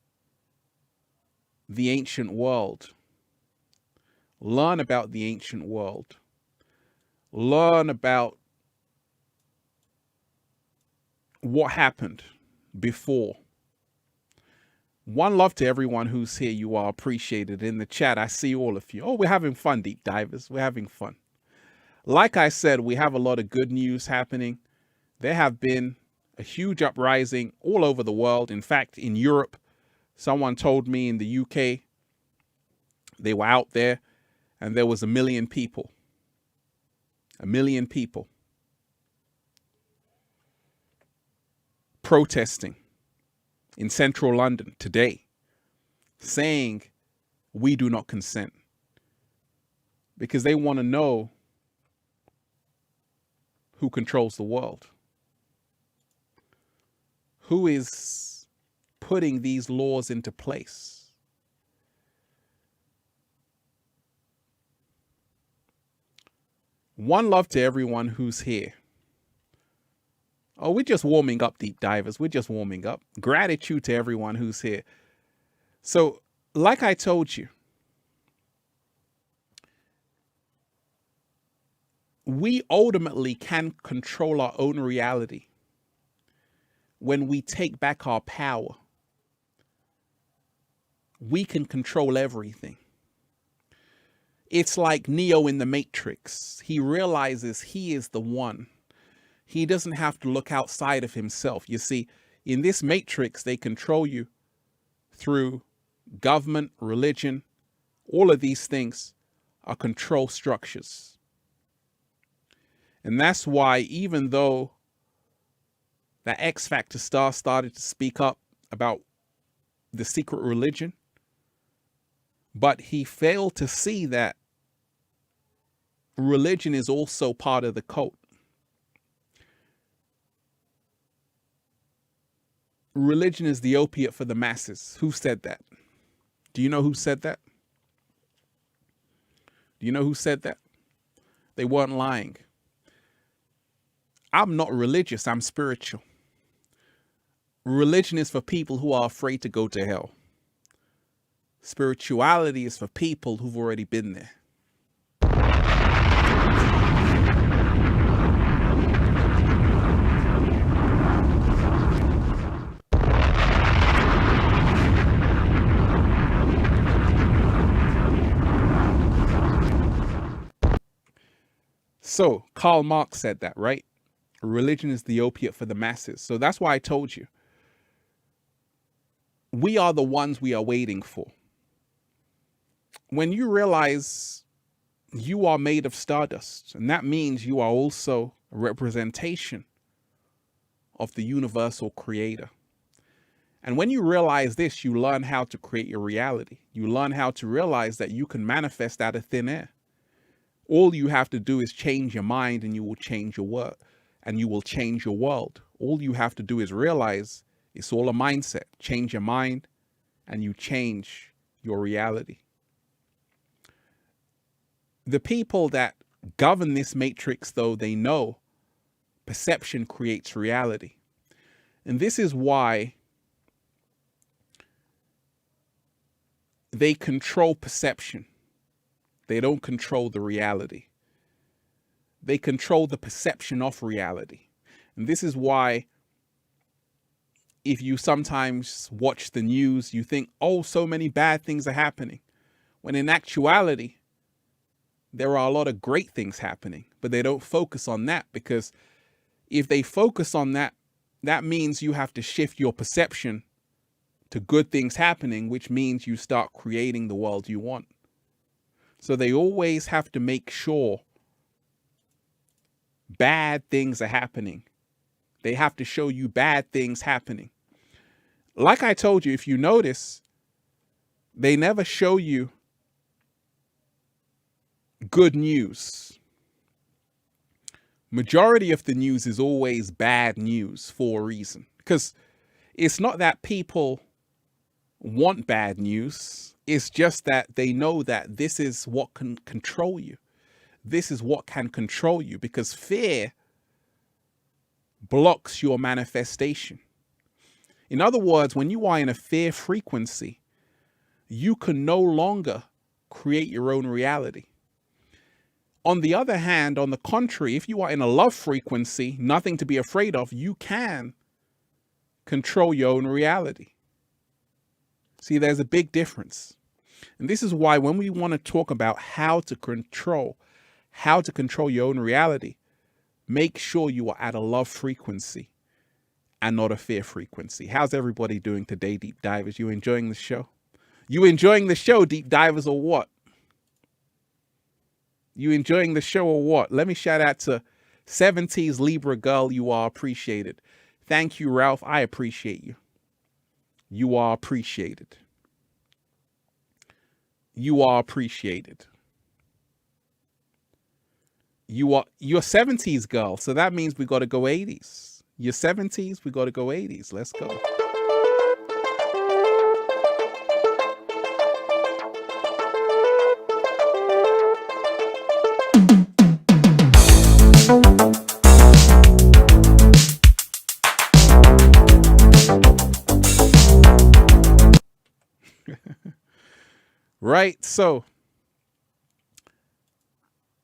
the ancient world. Learn about the ancient world. Learn about what happened before. One love to everyone who's here. You are appreciated in the chat. I see all of you. Oh, we're having fun, deep divers. We're having fun. Like I said, we have a lot of good news happening. There have been a huge uprising all over the world. In fact, in Europe, someone told me in the UK, they were out there and there was 1 million people. 1 million people protesting in central London today, saying we do not consent, because they want to know who controls the world, who is putting these laws into place. One love to everyone who's here. Oh, we're just warming up, deep divers. We're just warming up. Gratitude to everyone who's here. So, like I told you, we ultimately can control our own reality when we take back our power. We can control everything. It's like Neo in the Matrix. He realizes he is the one. He doesn't have to look outside of himself. You see, in this matrix, they control you through government, religion. All of these things are control structures. And that's why, even though the X Factor star started to speak up about the secret religion, but he failed to see that religion is also part of the cult. Religion is the opiate for the masses. Who said that? Do you know who said that? Do you know who said that? They weren't lying. I'm not religious, I'm spiritual. Religion is for people who are afraid to go to hell. Spirituality is for people who've already been there. So Karl Marx said that, right? Religion is the opiate for the masses. So that's why I told you, we are the ones we are waiting for. When you realize you are made of stardust, and that means you are also a representation of the universal creator. And when you realize this, you learn how to create your reality. You learn how to realize that you can manifest out of thin air. All you have to do is change your mind and you will change your work, and you will change your world. All you have to do is realize it's all a mindset. Change your mind and you change your reality. The people that govern this matrix, though, they know perception creates reality. And this is why they control perception. They don't control the reality. They control the perception of reality. And this is why, if you sometimes watch the news, you think, oh, so many bad things are happening. When in actuality, there are a lot of great things happening, but they don't focus on that, because if they focus on that, that means you have to shift your perception to good things happening, which means you start creating the world you want. So they always have to make sure bad things are happening. They have to show you bad things happening. Like I told you, if you notice, they never show you good news. Majority of the news is always bad news for a reason. Because it's not that people want bad news. It's just that they know that this is what can control you. This is what can control you, because fear blocks your manifestation. In other words, when you are in a fear frequency, you can no longer create your own reality. On the other hand, on the contrary, if you are in a love frequency, nothing to be afraid of, you can control your own reality. See, there's a big difference. And this is why when we want to talk about how to control your own reality, make sure you are at a love frequency and not a fear frequency. How's everybody doing today, deep divers? You enjoying the show? You enjoying the show, deep divers, or what? You enjoying the show or what? Let me shout out to 70s Libra girl. You are appreciated. Thank you, Ralph. I appreciate you. You are appreciated. You are appreciated. You're 70s girl, so that means we got to go 80s. You're 70s, we got to go 80s. Let's go. Right? So,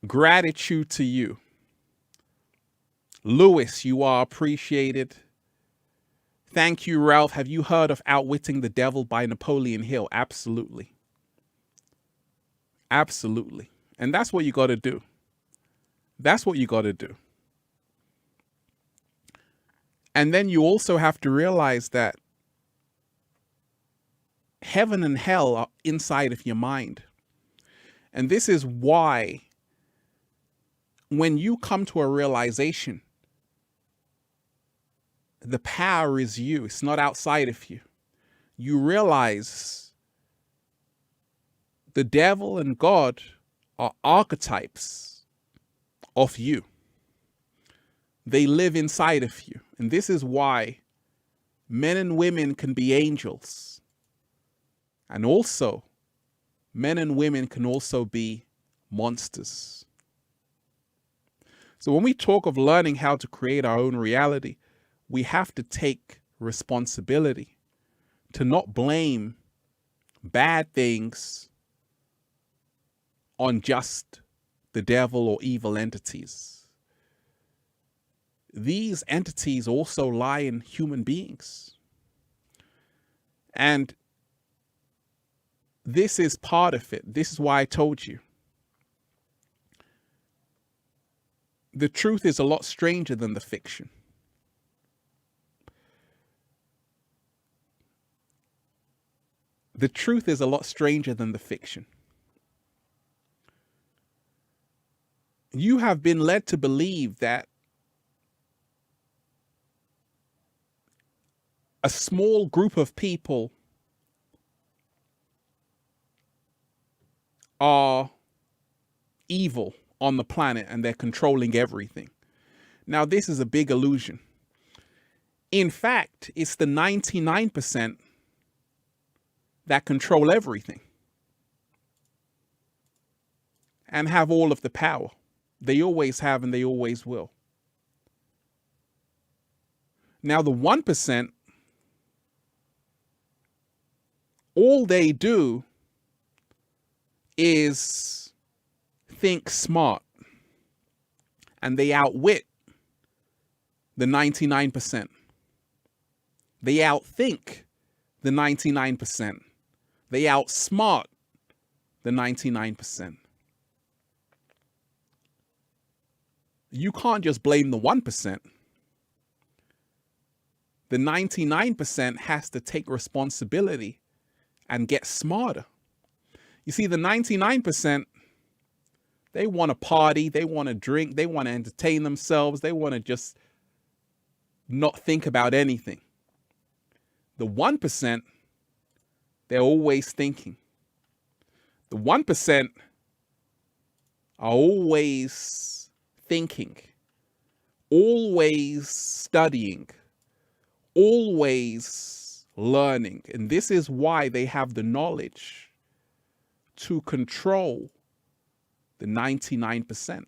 gratitude to you. Lewis, you are appreciated. Thank you, Ralph. Have you heard of Outwitting the Devil by Napoleon Hill? Absolutely. Absolutely. And that's what you got to do. That's what you got to do. And then you also have to realize that heaven and hell are inside of your mind. And this is why when you come to a realization, the power is you. It's not outside of you. You realize the devil and God are archetypes of you. They live inside of you. And this is why men and women can be angels. And also, men and women can also be monsters. So when we talk of learning how to create our own reality, we have to take responsibility to not blame bad things on just the devil or evil entities. These entities also lie in human beings. And this is part of it. This is why I told you. The truth is a lot stranger than the fiction. The truth is a lot stranger than the fiction. You have been led to believe that a small group of people are evil on the planet and they're controlling everything. Now, this is a big illusion. In fact, it's the 99% that control everything and have all of the power. They always have and they always will. Now, the 1%, all they do is think smart, and they outwit the 99%. They outthink the 99%. They outsmart the 99%. You can't just blame the 1%. The 99% has to take responsibility and get smarter. You see, the 99%, they want to party, they want to drink, they want to entertain themselves, they want to just not think about anything. The 1%, they're always thinking. The 1% are always thinking, always studying, always learning. And this is why they have the knowledge to control the 99%.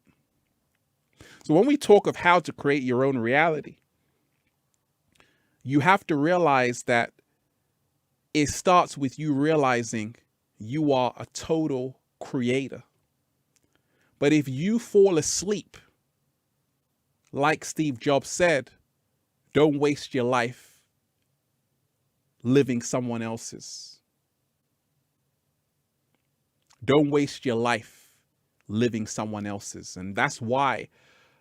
So when we talk of how to create your own reality, you have to realize that it starts with you realizing you are a total creator. But if you fall asleep, like Steve Jobs said, don't waste your life living someone else's. Don't waste your life living someone else's. And that's why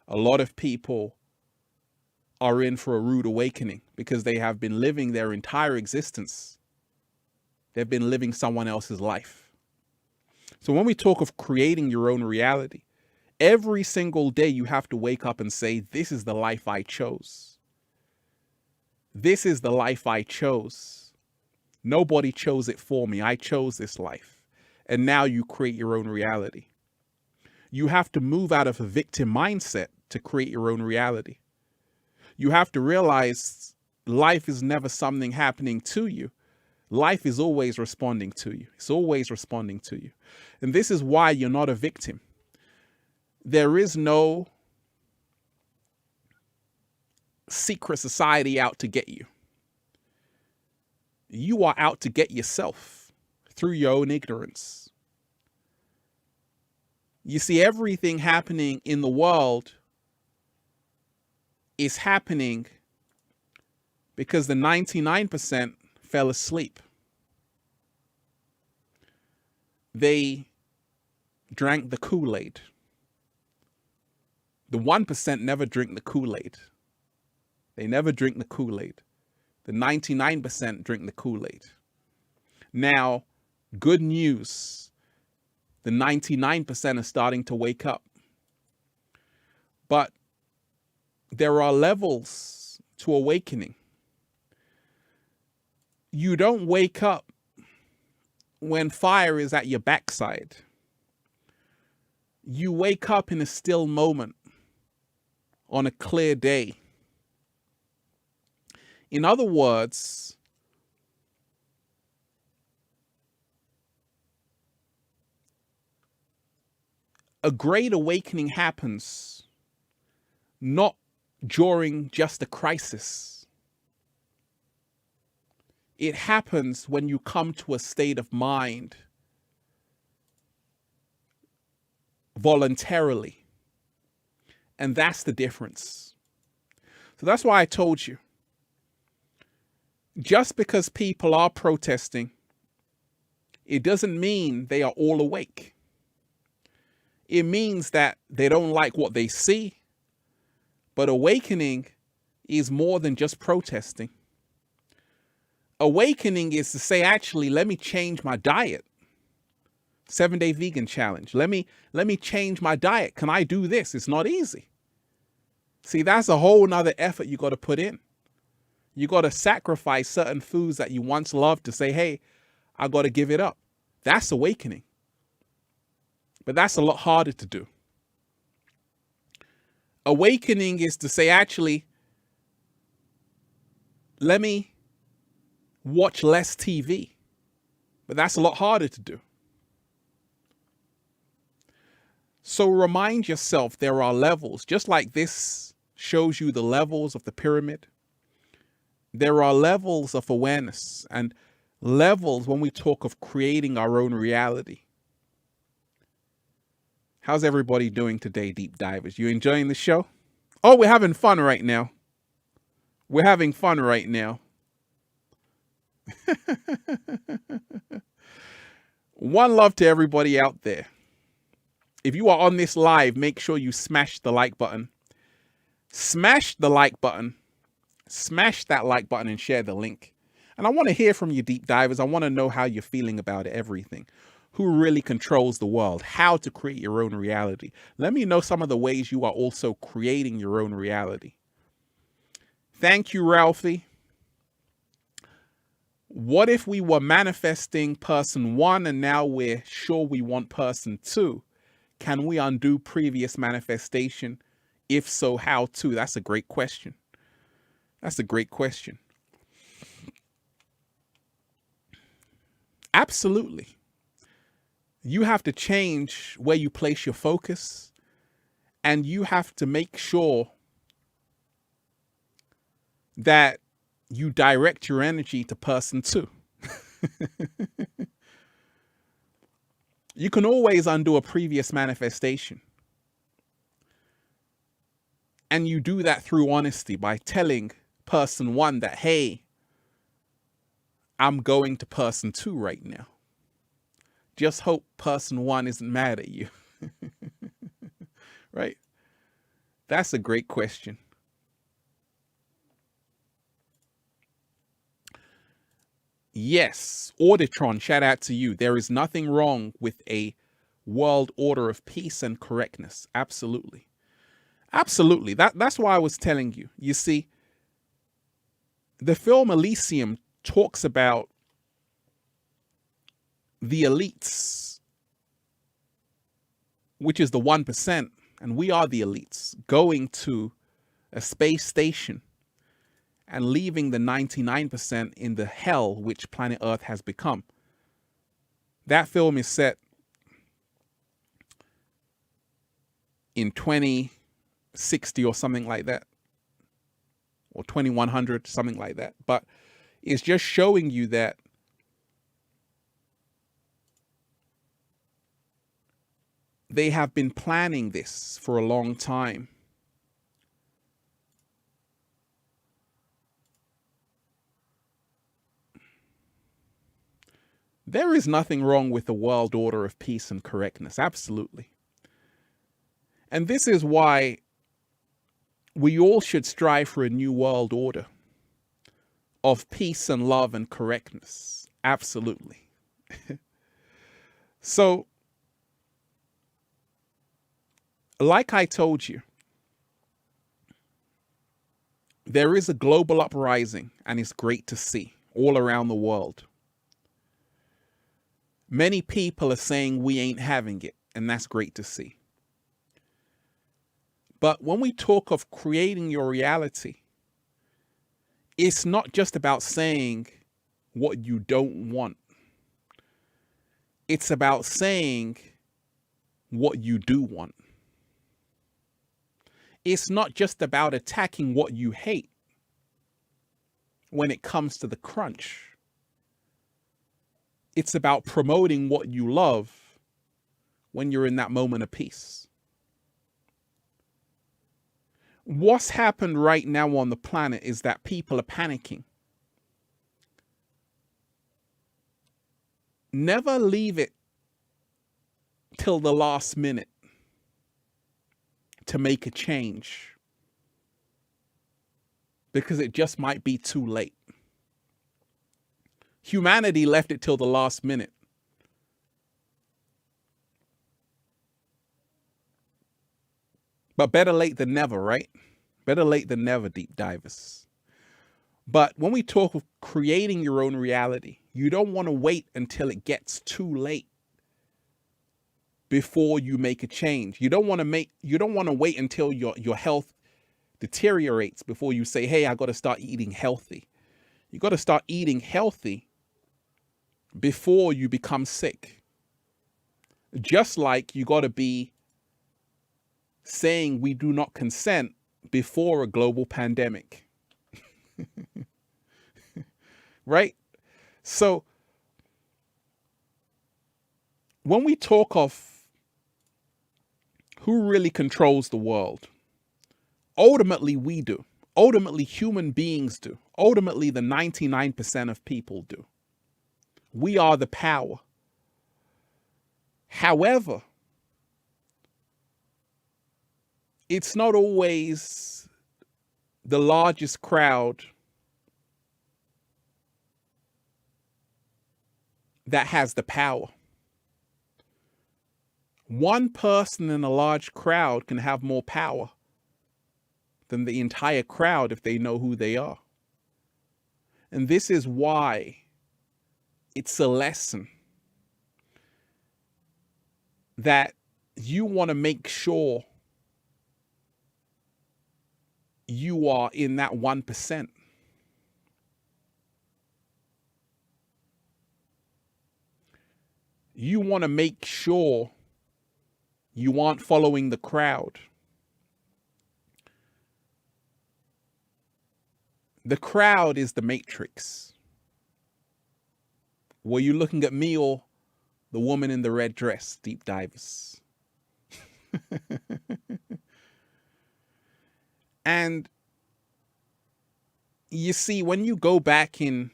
a lot of people are in for a rude awakening, because they have been living their entire existence. They've been living someone else's life. So when we talk of creating your own reality, every single day you have to wake up and say, this is the life I chose. This is the life I chose. Nobody chose it for me. I chose this life. And now you create your own reality. You have to move out of a victim mindset to create your own reality. You have to realize life is never something happening to you. Life is always responding to you. It's always responding to you. And this is why you're not a victim. There is no secret society out to get you. You are out to get yourself through your own ignorance. You see, everything happening in the world is happening because the 99% fell asleep. They drank the Kool-Aid. The 1% never drink the Kool-Aid. They never drink the Kool-Aid. The 99% drink the Kool-Aid. Now, good news. The 99% are starting to wake up. But there are levels to awakening. You don't wake up when fire is at your backside. You wake up in a still moment on a clear day. In other words, a great awakening happens not during just a crisis. It happens when you come to a state of mind voluntarily. And that's the difference. So that's why I told you, just because people are protesting, it doesn't mean they are all awake. It means that they don't like what they see. But awakening is more than just protesting. Awakening is to say, actually, let me change my diet. 7-day vegan challenge. Let me change my diet. Can I do this? It's not easy. See, that's a whole nother effort you got to put in. You got to sacrifice certain foods that you once loved to say, hey, I got to give it up. That's awakening. But that's a lot harder to do. Awakening is to say, actually, let me watch less TV. But that's a lot harder to do. So remind yourself there are levels. Just like this shows you the levels of the pyramid, there are levels of awareness and levels when we talk of creating our own reality. How's everybody doing today, deep divers? You enjoying the show? Oh, we're having fun right now. We're having fun right now. One love to everybody out there. If you are on this live, make sure you smash the like button. Smash the like button Smash that like button and share the link. And I want to hear from you, deep divers. I want to know how you're feeling about everything. Who really controls the world? How to create your own reality? Let me know some of the ways you are also creating your own reality. Thank you, Ralphie. What if we were manifesting person 1 and now we're sure we want person 2? Can we undo previous manifestation? If so, how to? That's a great question. That's a great question. Absolutely. You have to change where you place your focus, and you have to make sure that you direct your energy to person 2. You can always undo a previous manifestation. And you do that through honesty by telling person 1 that, hey, I'm going to person 2 right now. Just hope person 1 isn't mad at you. Right? That's a great question. Yes, Auditron, shout out to you. There is nothing wrong with a world order of peace and correctness. Absolutely. Absolutely. That's why I was telling you. You see, the film Elysium talks about the elites, which is the 1%, and we are the elites, going to a space station and leaving the 99% in the hell which planet Earth has become. That film is set in 2060 or something like that, or 2100, something like that. But it's just showing you that they have been planning this for a long time. There is nothing wrong with the world order of peace and correctness. Absolutely. And this is why we all should strive for a new world order of peace and love and correctness. Absolutely. So, like I told you, there is a global uprising, and it's great to see all around the world. Many people are saying we ain't having it, and that's great to see. But when we talk of creating your reality, it's not just about saying what you don't want. It's about saying what you do want. It's not just about attacking what you hate when it comes to the crunch. It's about promoting what you love when you're in that moment of peace. What's happened right now on the planet is that people are panicking. Never leave it till the last minute to make a change, because it just might be too late. Humanity left it till the last minute. But better late than never, right? Better late than never, deep divers. But when we talk of creating your own reality, you don't want to wait until it gets too late before you make a change. You don't want to wait until your health deteriorates before you say, hey, I got to start eating healthy. You got to start eating healthy before you become sick. Just like you got to be saying we do not consent before a global pandemic. Right? So when we talk of who really controls the world, ultimately we do. Ultimately human beings do. Ultimately the 99% of people do. We are the power. However, it's not always the largest crowd that has the power. One person in a large crowd can have more power than the entire crowd if they know who they are. And this is why it's a lesson that you want to make sure you are in that 1%. You want to make sure you aren't following the crowd. The crowd is the matrix. Were you looking at me or the woman in the red dress, deep divers? And you see, when you go back in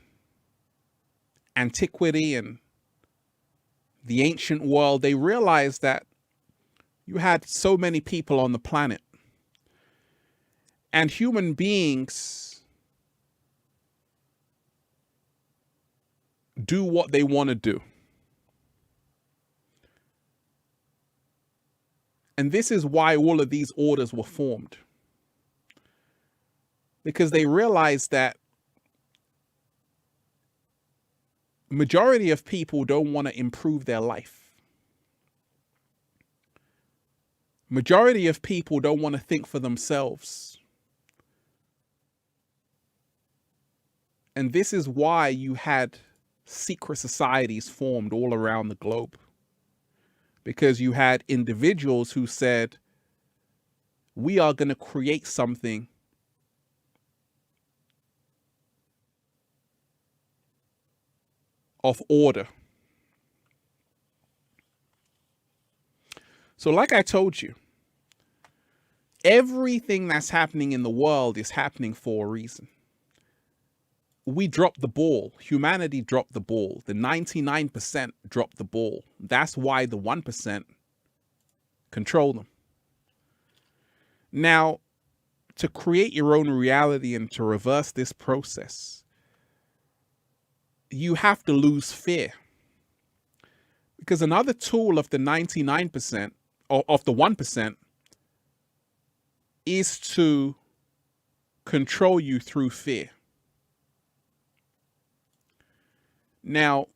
antiquity and the ancient world, they realized that you had so many people on the planet. And human beings do what they want to do. And this is why all of these orders were formed. Because they realized that majority of people don't want to improve their life. Majority of people don't want to think for themselves. And this is why you had secret societies formed all around the globe. Because you had individuals who said, we are going to create something of order. So like I told you, everything that's happening in the world is happening for a reason. We dropped the ball. Humanity dropped the ball. The 99% dropped the ball. That's why the 1% control them. Now, to create your own reality and to reverse this process, you have to lose fear. Because another tool of the 99%, or of the 1%, is to control you through fear. Now,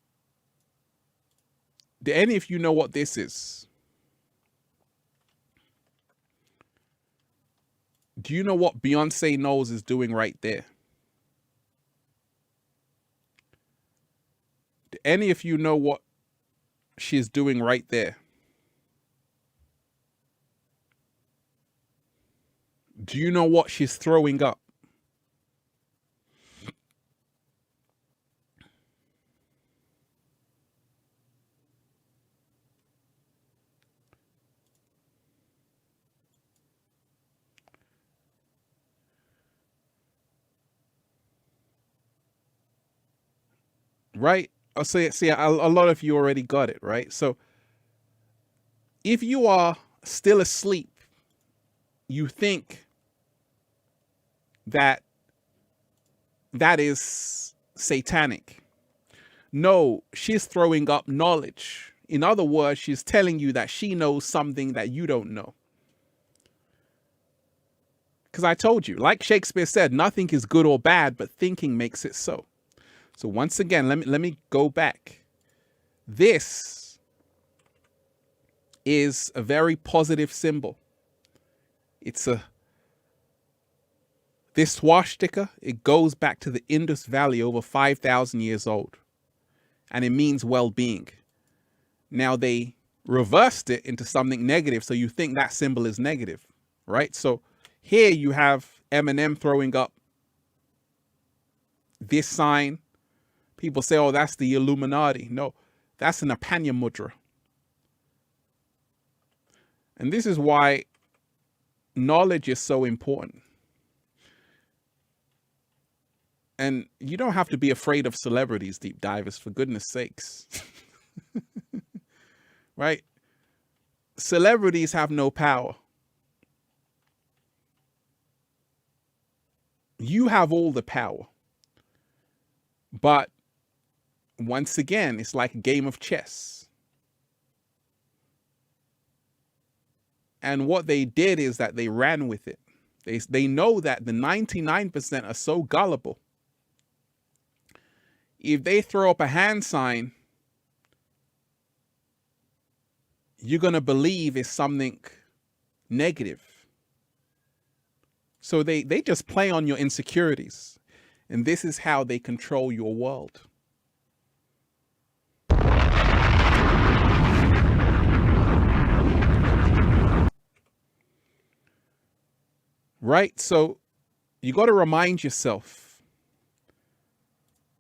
do any of you know what this is? Do you know what Beyonce Knowles is doing right there? Do any of you know what she's doing right there? Do you know what she's throwing up? Right? I'll say, see, a lot of you already got it, right? So if you are still asleep, you think that that is satanic. No, she's throwing up knowledge. In other words, she's telling you that she knows something that you don't know. Because I told you, like Shakespeare said, nothing is good or bad, but thinking makes it so. So once again, let me go back. This is a very positive symbol. This swastika, it goes back to the Indus Valley, over 5,000 years old. And it means well-being. Now they reversed it into something negative, so you think that symbol is negative, right? So here you have Eminem throwing up this sign. People say, oh, that's the Illuminati. No, that's an Apanya mudra. And this is why knowledge is so important. And you don't have to be afraid of celebrities, deep divers, for goodness sakes. Right? Celebrities have no power. You have all the power. But once again, it's like a game of chess. And what they did is that they ran with it. They know that the 99% are so gullible. If they throw up a hand sign, you're going to believe it's something negative. So they just play on your insecurities. And this is how they control your world. Right? So you got to remind yourself,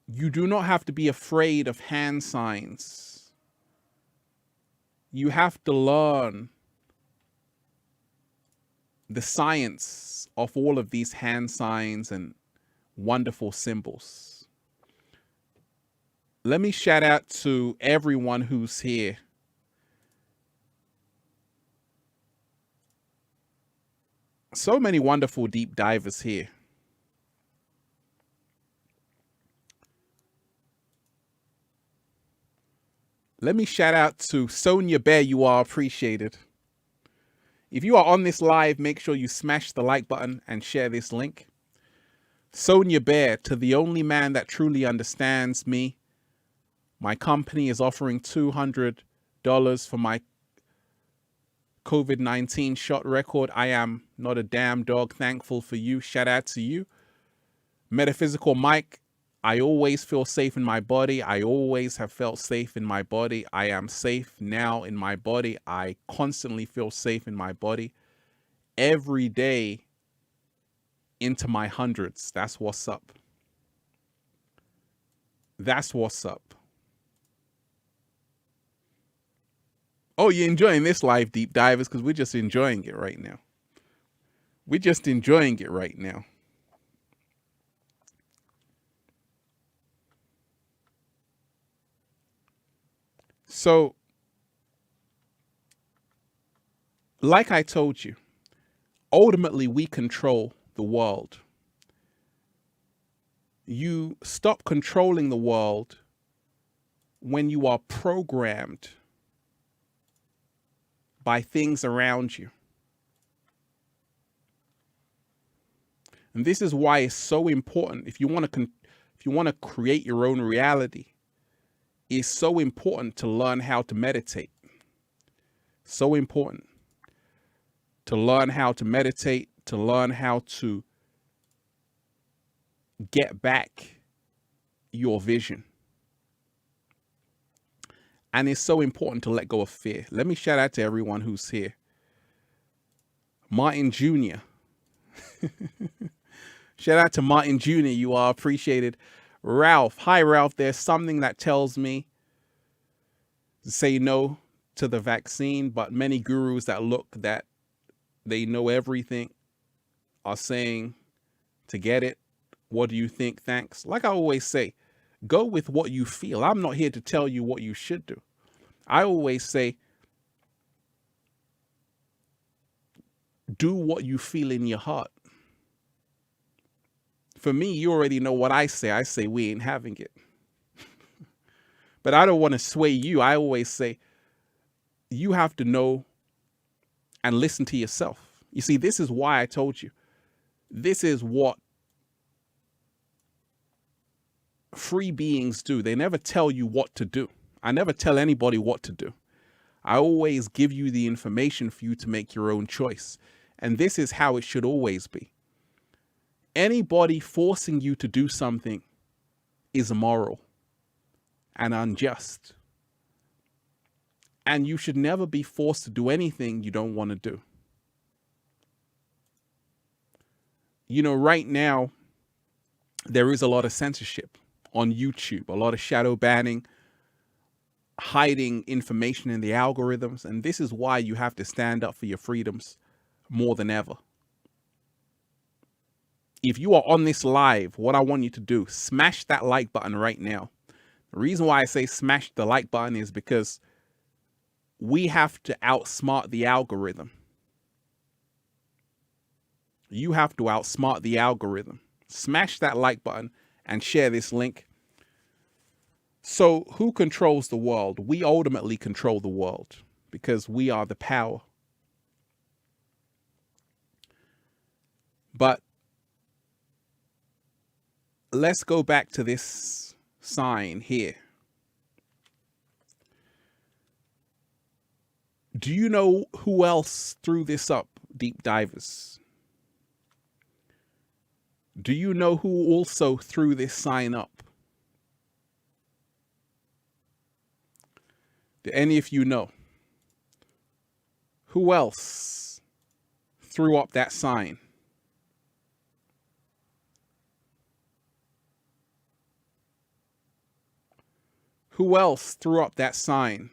you do not have to be afraid of hand signs. You have to learn the science of all of these hand signs and wonderful symbols. Let me shout out to everyone who's here. So many wonderful deep divers here. Let me shout out to Sonia Bear. You are appreciated. If you are on this live, make sure you smash the like button and share this link. Sonia Bear, to the only man that truly understands me, my company is offering $200 for my COVID-19 shot record. I am not a damn dog. Thankful for you. Shout out to you. Metaphysical Mike, I always feel safe in my body. I always have felt safe in my body. I am safe now in my body. I constantly feel safe in my body. Every day into my hundreds. That's what's up. That's what's up. Oh, you're enjoying this live, deep divers, because we're just enjoying it right now. We're just enjoying it right now. So, like I told you, ultimately we control the world. You stop controlling the world when you are programmed by things around you. And this is why it's so important. If you want to create your own reality, it's so important to learn how to meditate. So important to learn how to meditate, to learn how to get back your vision. And it's so important to let go of fear. Let me shout out to everyone who's here. Martin Jr. Shout out to Martin Jr. You are appreciated. Ralph. Hi, Ralph. There's something that tells me to say no to the vaccine, but many gurus that look that they know everything are saying to get it. What do you think? Thanks. Like I always say, go with what you feel. I'm not here to tell you what you should do. I always say, do what you feel in your heart. For me, you already know what I say. I say we ain't having it. But I don't want to sway you. I always say, you have to know and listen to yourself. You see, this is why I told you. This is what free beings do. They never tell you what to do. I never tell anybody what to do. I always give you the information for you to make your own choice. And this is how it should always be. Anybody forcing you to do something is immoral and unjust. And you should never be forced to do anything you don't want to do. You know, right now, there is a lot of censorship on YouTube, a lot of shadow banning, hiding information in the algorithms. And this is why you have to stand up for your freedoms more than ever. If you are on this live, what I want you to do, smash that like button right now. The reason why I say smash the like button is because we have to outsmart the algorithm. You have to outsmart the algorithm. Smash that like button and share this link. So who controls the world? We ultimately control the world because we are the power. But let's go back to this sign here. Do you know who else threw this up, deep divers? Do you know who also threw this sign up? Do any of you know? Who else threw up that sign? Who else threw up that sign?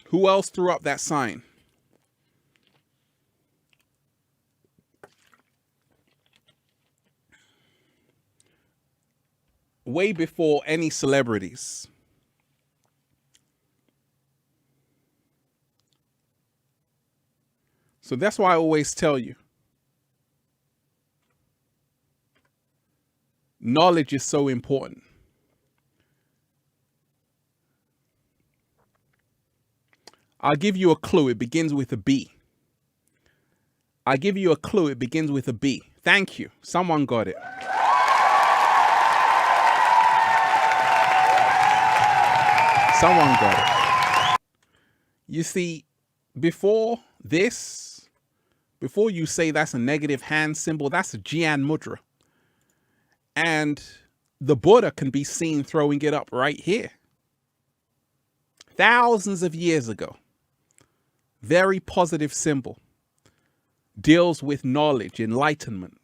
Who else threw up that sign? Way before any celebrities. So that's why I always tell you, knowledge is so important. I'll give you a clue. It begins with a B. I'll give you a clue. It begins with a B. Thank you. Someone got it. Someone got it. You see, before this, before you say that's a negative hand symbol, that's a Gyan Mudra. And the Buddha can be seen throwing it up right here. Thousands of years ago. Very positive symbol. Deals with knowledge, enlightenment,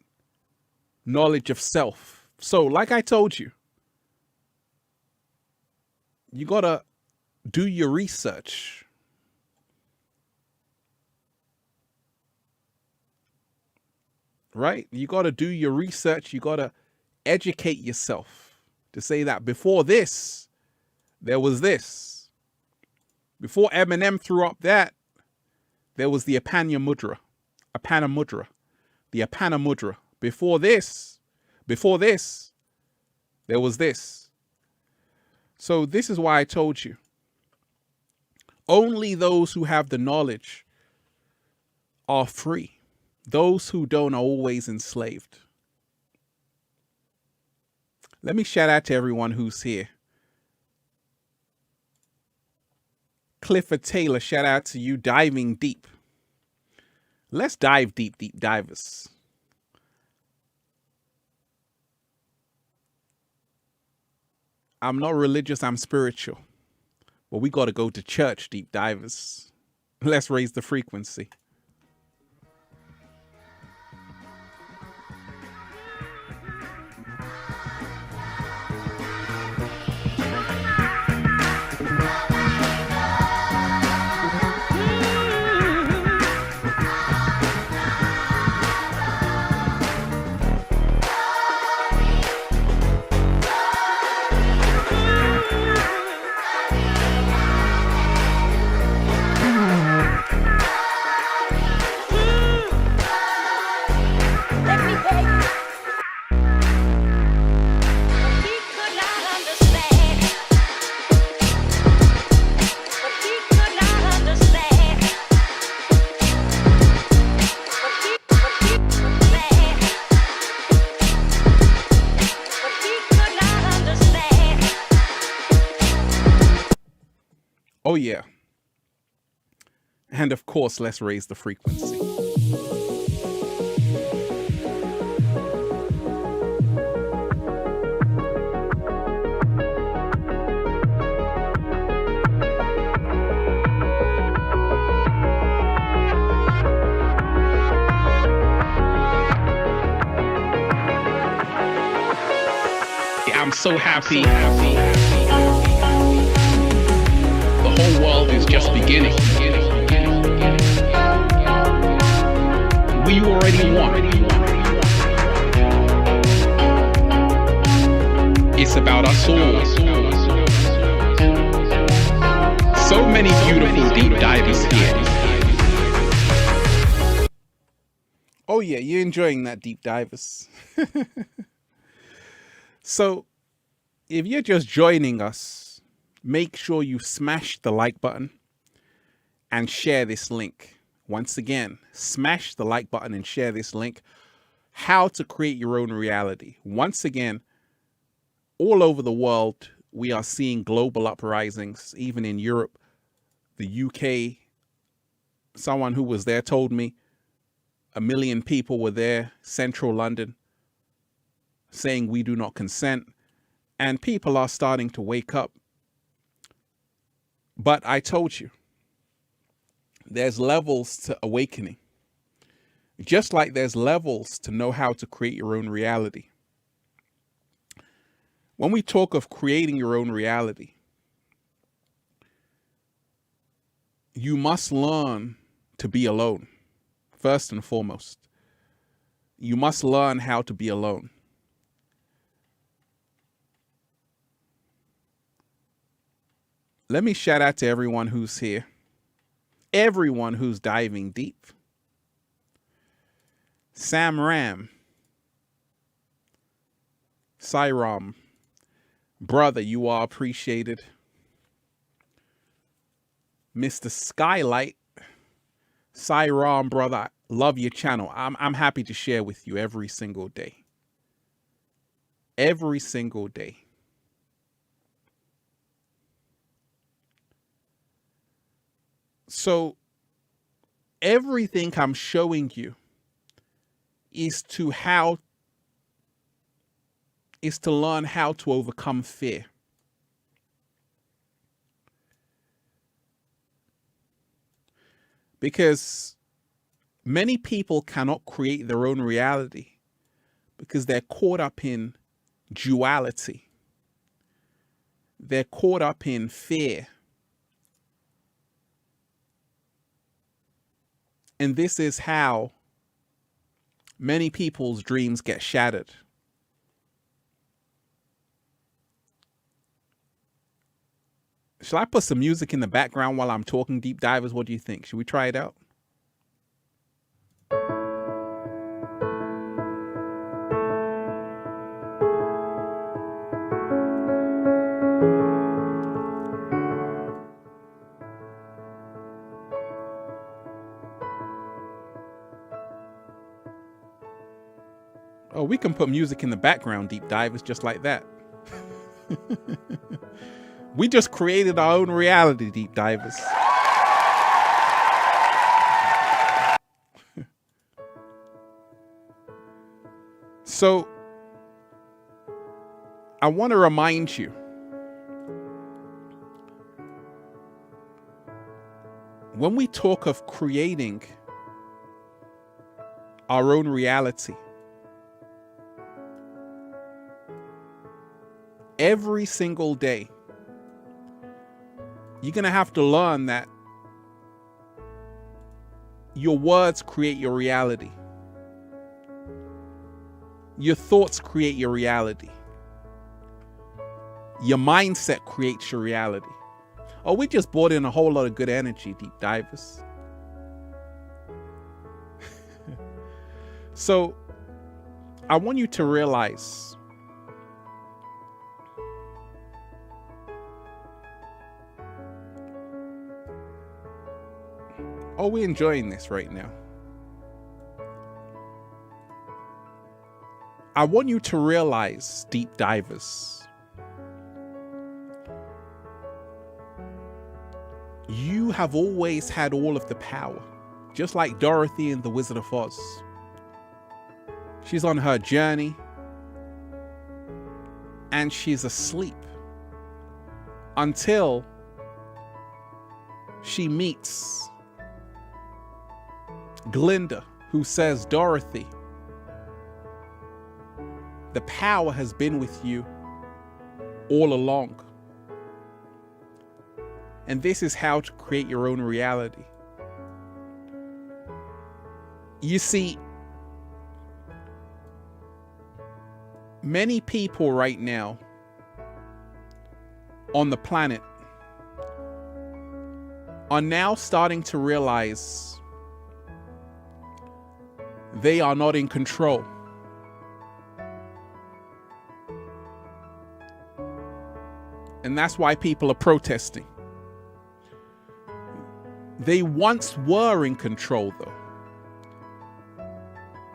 knowledge of self. So, like I told you, you gotta do your research. Right? You gotta do your research. You gotta educate yourself to say that before this, there was this. Before Eminem threw up that, there was the Apana Mudra. The Apana Mudra. Before this, there was this. So this is why I told you. Only those who have the knowledge are free. Those who don't are always enslaved. Let me shout out to everyone who's here. Clifford Taylor, shout out to you, diving deep. Let's dive deep, deep divers. I'm not religious, I'm spiritual. But we got to go to church, deep divers. Let's raise the frequency. Oh yeah. And of course, let's raise the frequency. I'm so happy. The whole world is just beginning. We already won. It's about us all. many beautiful deep divers here. Oh yeah, you're enjoying that, deep divers. So if you're just joining us, make sure you smash the like button and share this link. Once again, smash the like button and share this link. How to create your own reality. Once again, all over the world, we are seeing global uprisings, even in Europe, the UK. Someone who was there told me 1 million people were there, central London, saying we do not consent. And people are starting to wake up. But I told you, there's levels to awakening. Just like there's levels to know how to create your own reality. When we talk of creating your own reality, you must learn to be alone, first and foremost. You must learn how to be alone. Let me shout out to everyone who's here, everyone who's diving deep. Sam Ram, Cyrom, brother, you are appreciated. Mr. Skylight, Cyrom, brother, love your channel. I'm happy to share with you every single day. Every single day. So everything I'm showing you is to learn how to overcome fear. Because many people cannot create their own reality because they're caught up in duality. They're caught up in fear. And this is how many people's dreams get shattered. Shall I put some music in the background while I'm talking, deep divers? What do you think? Should we try it out? Oh, we can put music in the background, deep divers, just like that. We just created our own reality, deep divers. So, I want to remind you, when we talk of creating our own reality, every single day, you're going to have to learn that your words create your reality. Your thoughts create your reality. Your mindset creates your reality. Oh, we just brought in a whole lot of good energy, deep divers. So, I want you to realize oh, we're enjoying this right now. I want you to realize, deep divers, you have always had all of the power, just like Dorothy in The Wizard of Oz. She's on her journey and she's asleep until she meets Glinda, who says, Dorothy, the power has been with you all along. And this is how to create your own reality. You see, many people right now on the planet are now starting to realize they are not in control. And that's why people are protesting. They once were in control, though.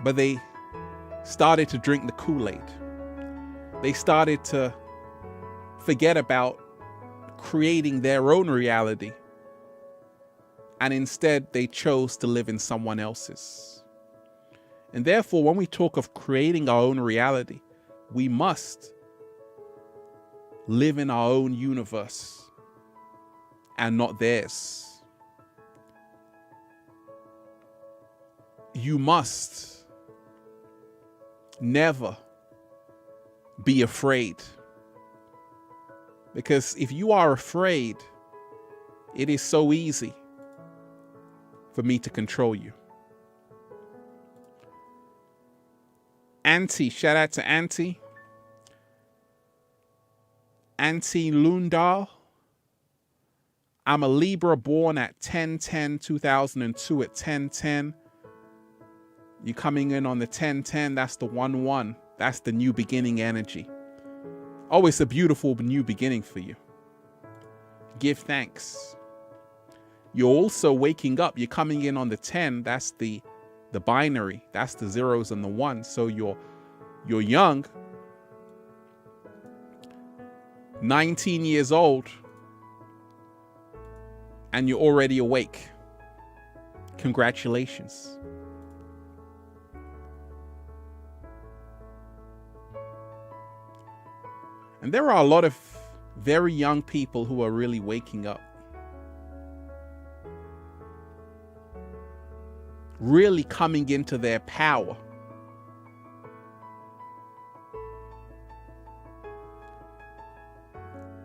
But they started to drink the Kool-Aid. They started to forget about creating their own reality. And instead, they chose to live in someone else's. And therefore, when we talk of creating our own reality, we must live in our own universe and not theirs. You must never be afraid. Because if you are afraid, it is so easy for me to control you. Auntie, shout out to Auntie. Auntie Lundal. I'm a Libra born at 10/10/2002 at 10/10. You're coming in on the 10/10. That's the 1/1. That's the new beginning energy. Oh, it's a beautiful new beginning for you. Give thanks. You're also waking up. You're coming in on the 10. That's the binary. That's the zeros and the ones. So you're young, 19 years old, and you're already awake. Congratulations. And there are a lot of very young people who are really waking up. Really coming into their power.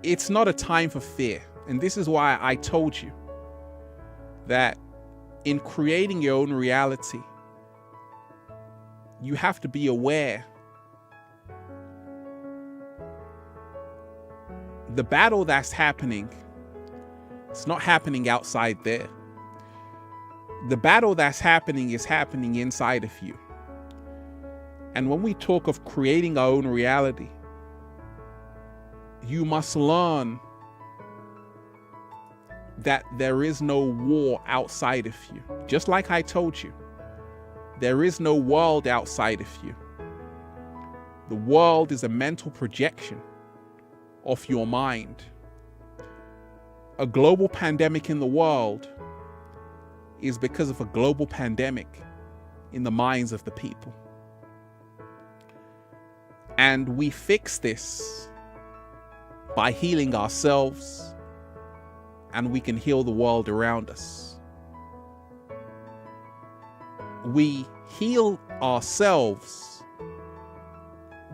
It's not a time for fear. And this is why I told you that in creating your own reality, you have to be aware. The battle that's happening, it's not happening outside there. The battle that's happening is happening inside of you. And when we talk of creating our own reality, you must learn that there is no war outside of you. Just like I told you, there is no world outside of you. The world is a mental projection of your mind. A global pandemic in the world is because of a global pandemic in the minds of the people. And we fix this by healing ourselves, and we can heal the world around us. We heal ourselves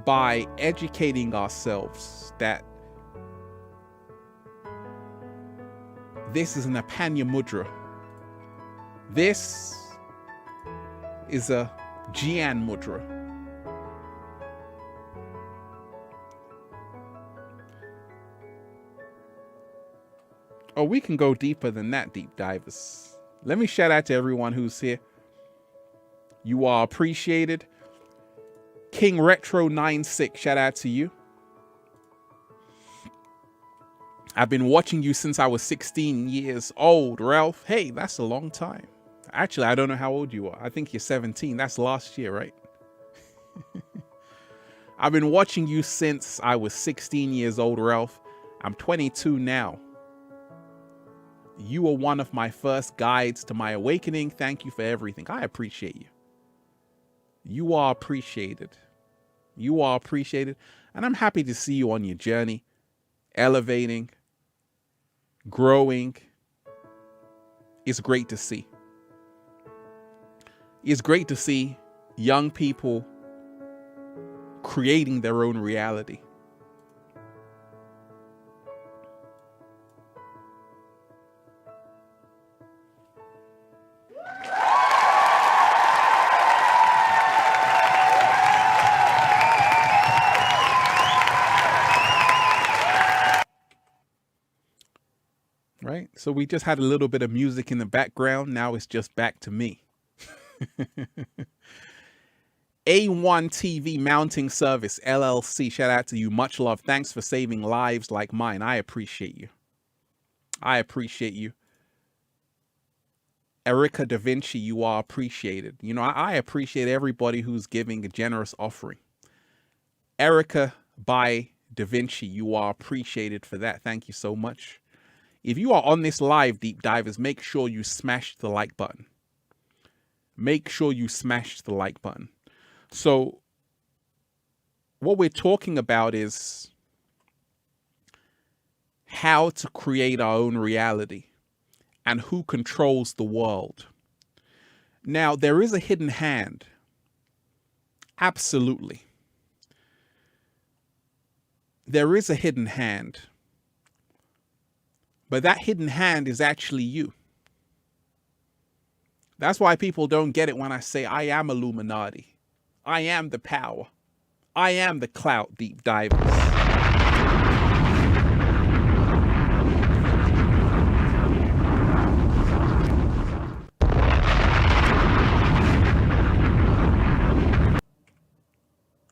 by educating ourselves that this is an Apanya Mudra. This is a Jian Mudra. Oh, we can go deeper than that, deep divers. Let me shout out to everyone who's here. You are appreciated. King Retro 96, shout out to you. I've been watching you since I was 16 years old, Ralph. Hey, that's a long time. Actually, I don't know how old you are. I think you're 17. That's last year, right? I've been watching you since I was 16 years old, Ralph. I'm 22 now. You were one of my first guides to my awakening. Thank you for everything. I appreciate you. You are appreciated. You are appreciated. And I'm happy to see you on your journey, elevating, growing. It's great to see. It's great to see young people creating their own reality. right? So we just had a little bit of music in the background. Now it's just back to me. A1 TV Mounting Service, LLC. Shout out to you. Much love. Thanks for saving lives like mine. I appreciate you. I appreciate you. Erica Da Vinci, you are appreciated. You know, I appreciate everybody who's giving a generous offering. Erica by Da Vinci, you are appreciated for that. Thank you so much. If you are on this live, Deep Divers, make sure you smash the like button. Make sure you smash the like button. So what we're talking about is how to create our own reality and who controls the world. Now, there is a hidden hand. Absolutely. There is a hidden hand. But that hidden hand is actually you. That's why people don't get it when I say I am Illuminati. I am the power. I am the clout, Deep Divers.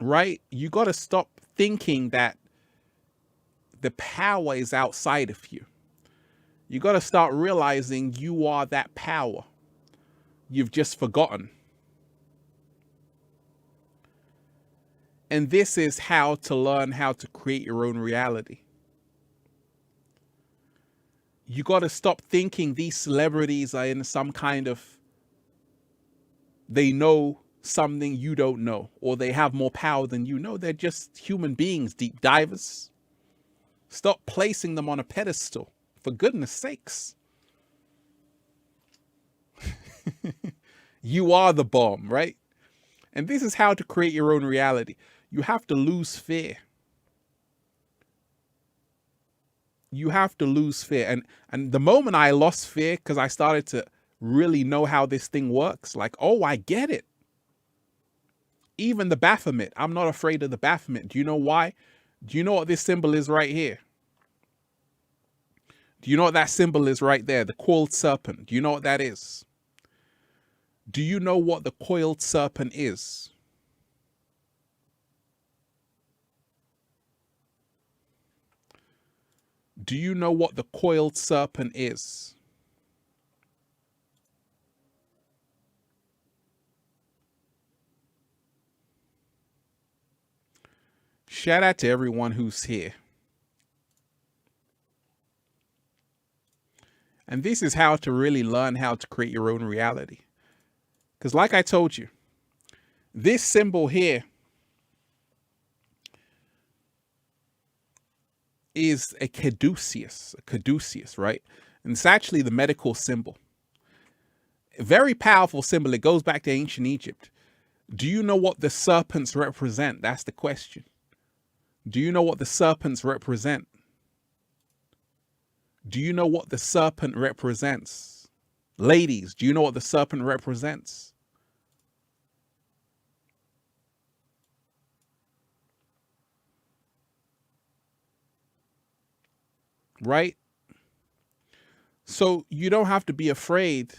Right? You got to stop thinking that the power is outside of you. You got to start realizing you are that power. You've just forgotten. And this is how to learn how to create your own reality. You got to stop thinking these celebrities are in some kind of, they know something you don't know, or they have more power than you know. They're just human beings, Deep Divers. Stop placing them on a pedestal, for goodness sakes. You are the bomb, right? And this is how to create your own reality. You have to lose fear. You have to lose fear. And the moment I lost fear, because I started to really know how this thing works, like, oh, I get it. Even the Baphomet, I'm not afraid of the Baphomet. Do you know why? Do you know what this symbol is right here? Do you know what that symbol is right there? The coiled serpent. Do you know what that is? Do you know what the coiled serpent is? Do you know what the coiled serpent is? Shout out to everyone who's here. And this is how to really learn how to create your own reality. Because like I told you, this symbol here is a caduceus, right? And it's actually the medical symbol. A very powerful symbol. It goes back to ancient Egypt. Do you know what the serpents represent? That's the question. Do you know what the serpents represent? Do you know what the serpent represents? Ladies, do you know what the serpent represents? Right? So you don't have to be afraid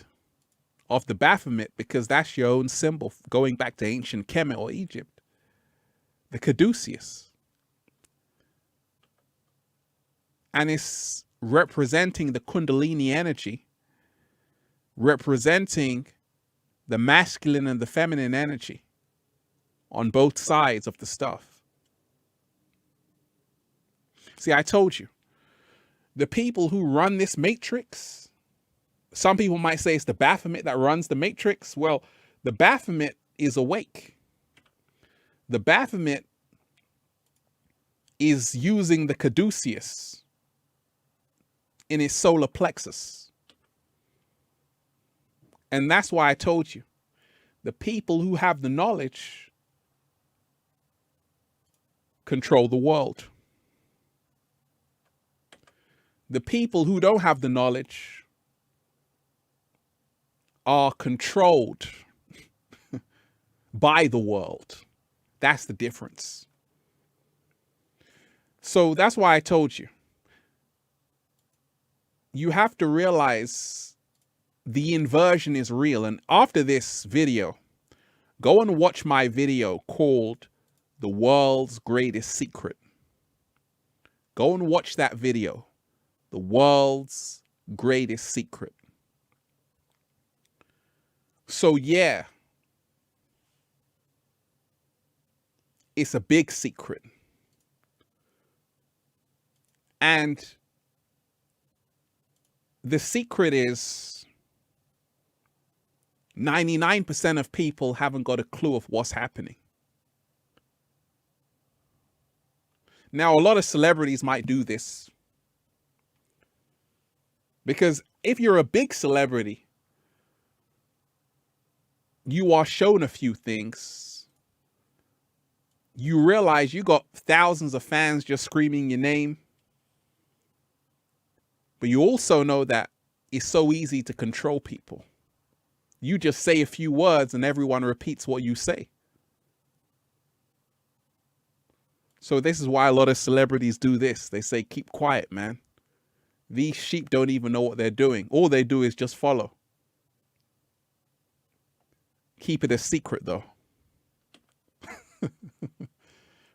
of the Baphomet because that's your own symbol going back to ancient Kemet or Egypt. The caduceus. And it's representing the Kundalini energy, representing the masculine and the feminine energy on both sides of the stuff. See, I told you, the people who run this matrix, some people might say it's the Baphomet that runs the matrix. Well, the Baphomet is awake. The Baphomet is using the caduceus in his solar plexus. And that's why I told you, the people who have the knowledge control the world. The people who don't have the knowledge are controlled by the world. That's the difference. So that's why I told you, you have to realize the inversion is real. And after this video, go and watch my video called The World's Greatest Secret. Go and watch that video, The World's Greatest Secret. So yeah, it's a big secret. And the secret is 99% of people haven't got a clue of what's happening. Now, a lot of celebrities might do this, because if you're a big celebrity, you are shown a few things. You realize you got thousands of fans just screaming your name. But you also know that it's so easy to control people. You just say a few words and everyone repeats what you say. So this is why a lot of celebrities do this. They say, keep quiet, man. These sheep don't even know what they're doing. All they do is just follow. Keep it a secret, though.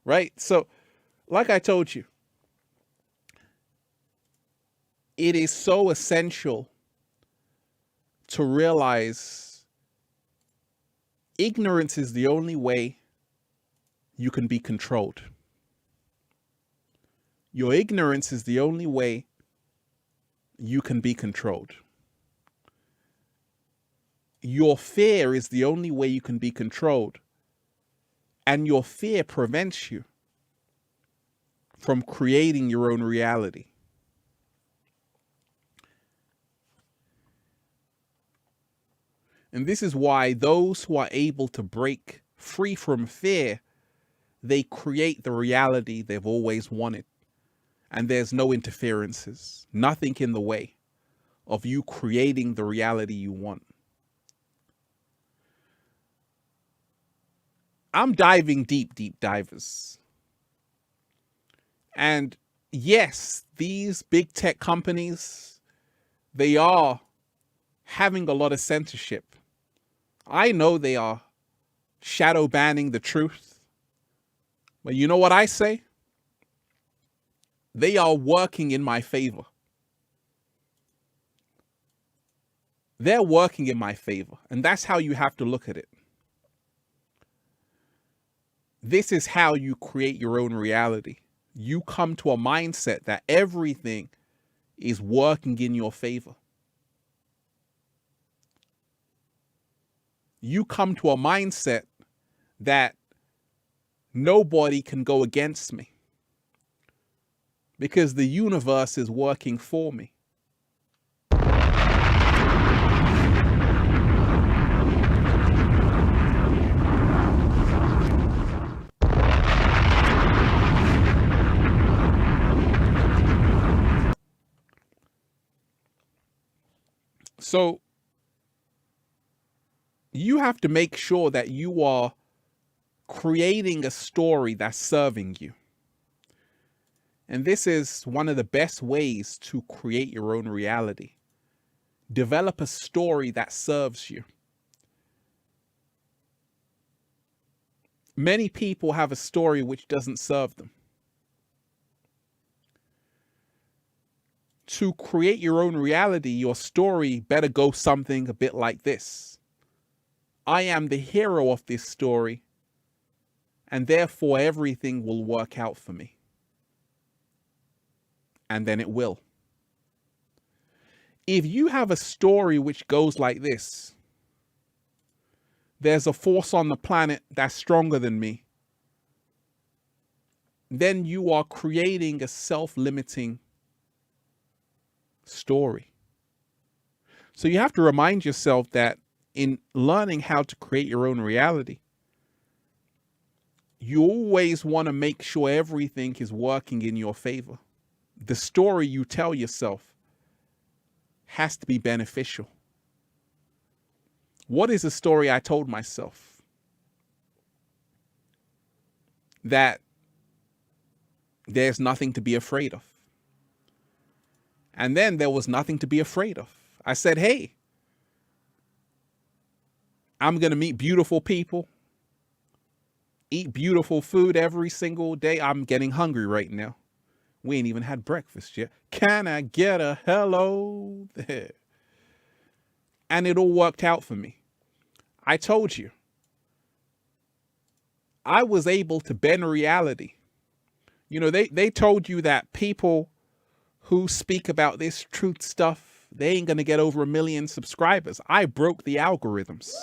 Right? So, like I told you, it is so essential to realize ignorance is the only way you can be controlled. Your ignorance is the only way you can be controlled. Your fear is the only way you can be controlled. And your fear prevents you from creating your own reality. And this is why those who are able to break free from fear, they create the reality they've always wanted. And there's no interferences, nothing in the way of you creating the reality you want. I'm diving deep, deep divers. And yes, these big tech companies, they are having a lot of censorship. I know they are shadow banning the truth. But you know what I say? They are working in my favor. They're working in my favor. And that's how you have to look at it. This is how you create your own reality. You come to a mindset that everything is working in your favor. You come to a mindset that nobody can go against me because the universe is working for me. So you have to make sure that you are creating a story that's serving you. And this is one of the best ways to create your own reality. Develop a story that serves you. Many people have a story which doesn't serve them. To create your own reality, your story better go something a bit like this. I am the hero of this story, and therefore everything will work out for me. And then it will. If you have a story which goes like this, there's a force on the planet that's stronger than me, then you are creating a self-limiting story. So you have to remind yourself that in learning how to create your own reality, you always want to make sure everything is working in your favor. The story you tell yourself has to be beneficial. What is the story I told myself? That there's nothing to be afraid of. And then there was nothing to be afraid of. I said, hey, I'm going to meet beautiful people, eat beautiful food every single day. I'm getting hungry right now. We ain't even had breakfast yet. Can I get a hello there? And it all worked out for me. I told you, I was able to bend reality. You know, they told you that people who speak about this truth stuff, they ain't going to get over 1 million subscribers. I broke the algorithms.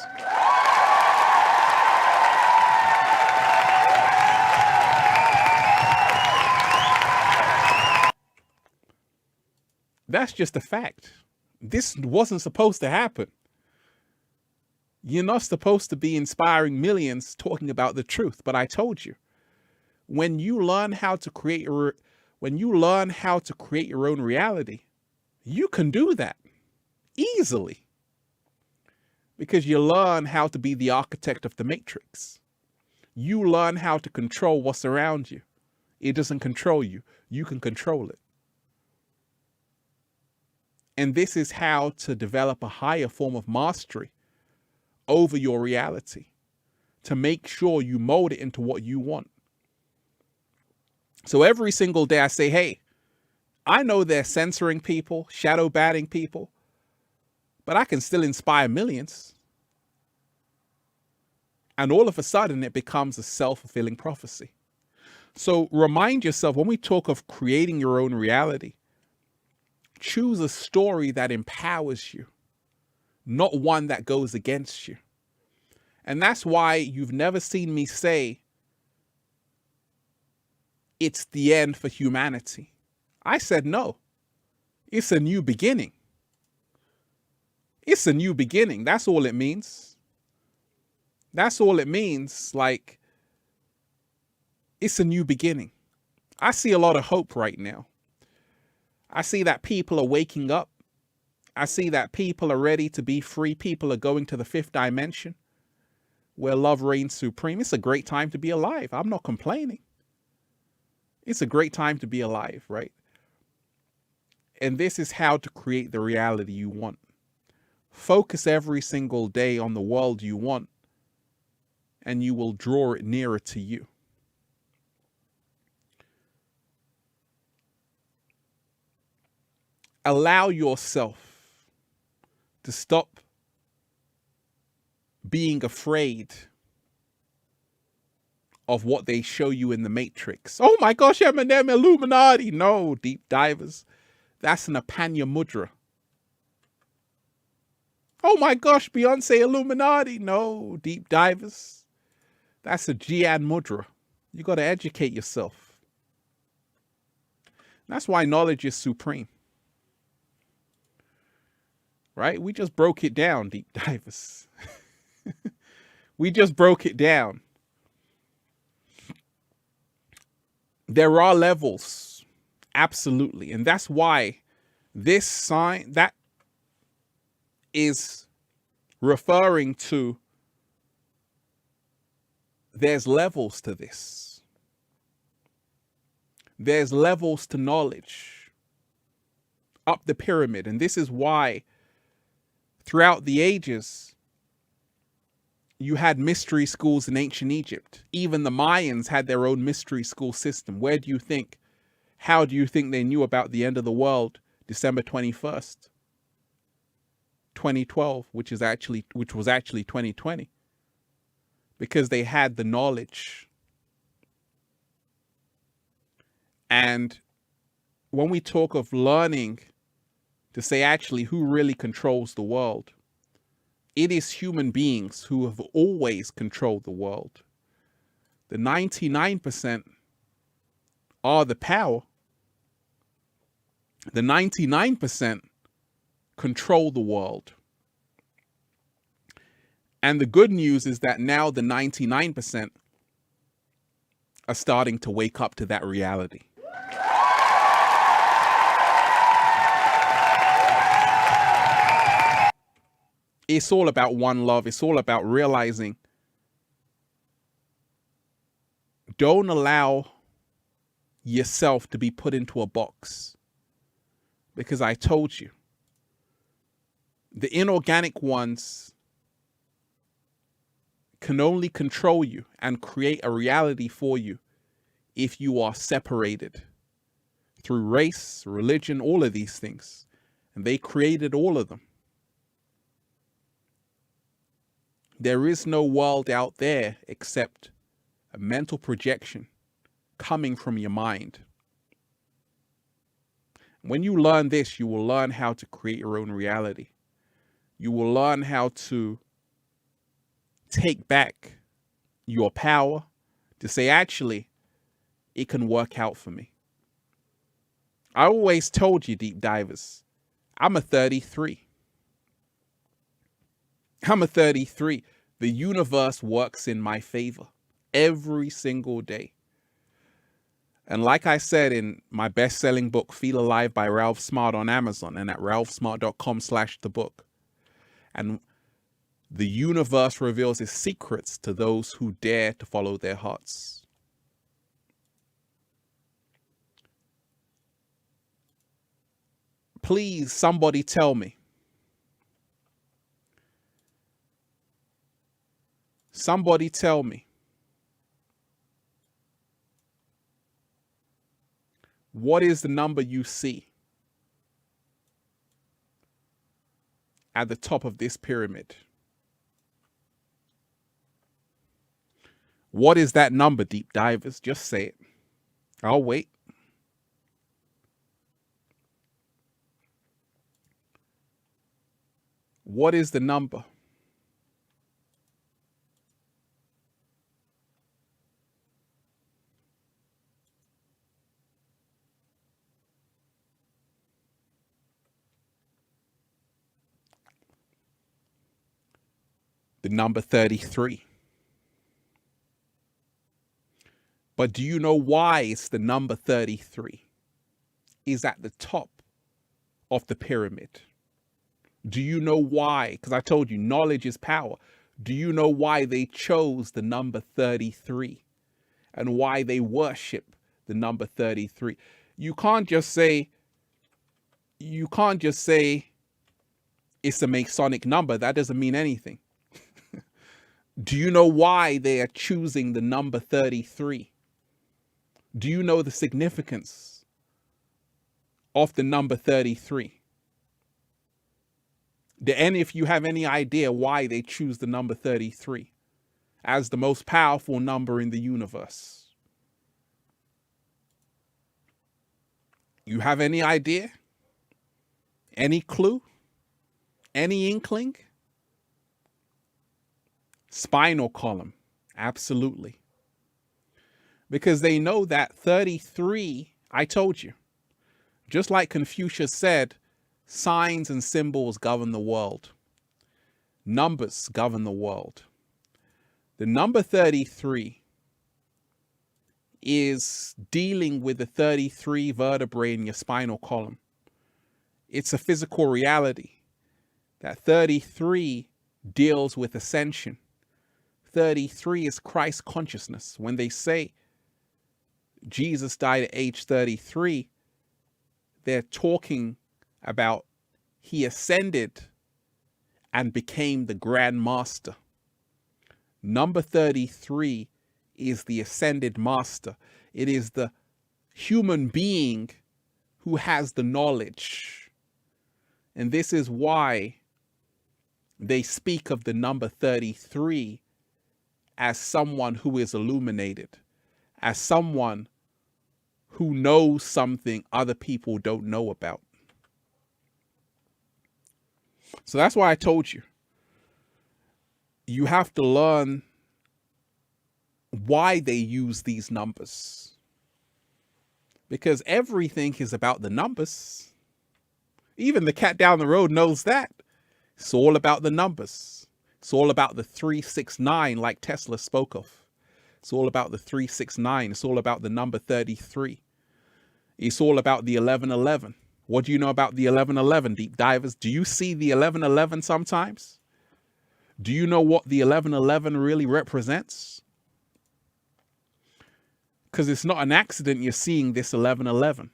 That's just a fact. This wasn't supposed to happen. You're not supposed to be inspiring millions talking about the truth, but I told you, when you learn how to create your own reality, you can do that easily because you learn how to be the architect of the matrix. You learn how to control what's around you. It doesn't control you. You can control it. And this is how to develop a higher form of mastery over your reality, to make sure you mold it into what you want. So every single day I say, hey, I know they're censoring people, shadow banning people, but I can still inspire millions. And all of a sudden it becomes a self-fulfilling prophecy. So remind yourself, when we talk of creating your own reality, choose a story that empowers you, not one that goes against you. And that's why you've never seen me say it's the end for humanity. I said no. It's a new beginning. It's a new beginning. That's all it means. That's all it means. Like, it's a new beginning. I see a lot of hope right now. I see that people are waking up. I see that people are ready to be free. People are going to the 5th dimension where love reigns supreme. It's a great time to be alive. I'm not complaining. It's a great time to be alive, right? And this is how to create the reality you want. Focus every single day on the world you want, and you will draw it nearer to you. Allow yourself to stop being afraid of what they show you in the Matrix. Oh my gosh, Eminem, Illuminati. No, deep divers. That's an Apanya Mudra. Oh my gosh, Beyonce, Illuminati. No, deep divers. That's a Jian Mudra. You got to educate yourself. That's why knowledge is supreme. Right? We just broke it down, deep divers. We just broke it down. There are levels. Absolutely. And that's why this sign, that is referring to, there's levels to this. There's levels to knowledge up the pyramid. And this is why throughout the ages, you had mystery schools in ancient Egypt. Even the Mayans had their own mystery school system. How do you think they knew about the end of the world, December 21st, 2012, which was actually 2020? Because they had the knowledge. And when we talk of learning to say actually who really controls the world, it is human beings who have always controlled the world. The 99% are the power. The 99% control the world. And the good news is that now the 99% are starting to wake up to that reality. It's all about one love. It's all about realizing, don't allow yourself to be put into a box. Because I told you, the inorganic ones can only control you and create a reality for you if you are separated through race, religion, all of these things. And they created all of them. There is no world out there except a mental projection coming from your mind. When you learn this, you will learn how to create your own reality. You will learn how to take back your power to say, actually, it can work out for me. I always told you, deep divers, I'm a 33. I'm a 33. The universe works in my favor every single day. And like I said in my best-selling book, Feel Alive by Ralph Smart on Amazon and at ralphsmart.com/thebook. And the universe reveals its secrets to those who dare to follow their hearts. Please, somebody tell me. Somebody tell me. What is the number you see at the top of this pyramid? What is that number, deep divers? Just say it. I'll wait. What is the number? The number 33. But do you know why it's the number 33 is at the top of the pyramid? Do you know why? Because I told you, knowledge is power. Do you know why they chose the number 33 and why they worship the number 33? You can't just say it's a Masonic number. That doesn't mean anything. Do you know why they are choosing the number 33? Do you know the significance of the number 33? Do any of you have any idea why they choose the number 33 as the most powerful number in the universe? You have any idea? Any clue? Any inkling? Spinal column, absolutely. Because they know that 33, I told you, just like Confucius said, signs and symbols govern the world. Numbers govern the world. The number 33 is dealing with the 33 vertebrae in your spinal column. It's a physical reality. That 33 deals with ascension. 33 is Christ consciousness. When they say Jesus died at age 33, they're talking about he ascended and became the Grand Master. Number 33 is the ascended master. It is the human being who has the knowledge. And this is why they speak of the number 33 as someone who is illuminated, as someone who knows something other people don't know about. So that's why I told you, you have to learn why they use these numbers. Because everything is about the numbers. Even the cat down the road knows that. It's all about the numbers. It's all about the 369 like Tesla spoke of. It's all about the 369. It's all about the number 33. It's all about the 1111. What do you know about the 1111, deep divers? Do you see the 1111 sometimes? Do you know what the 1111 really represents? Because it's not an accident you're seeing this 1111.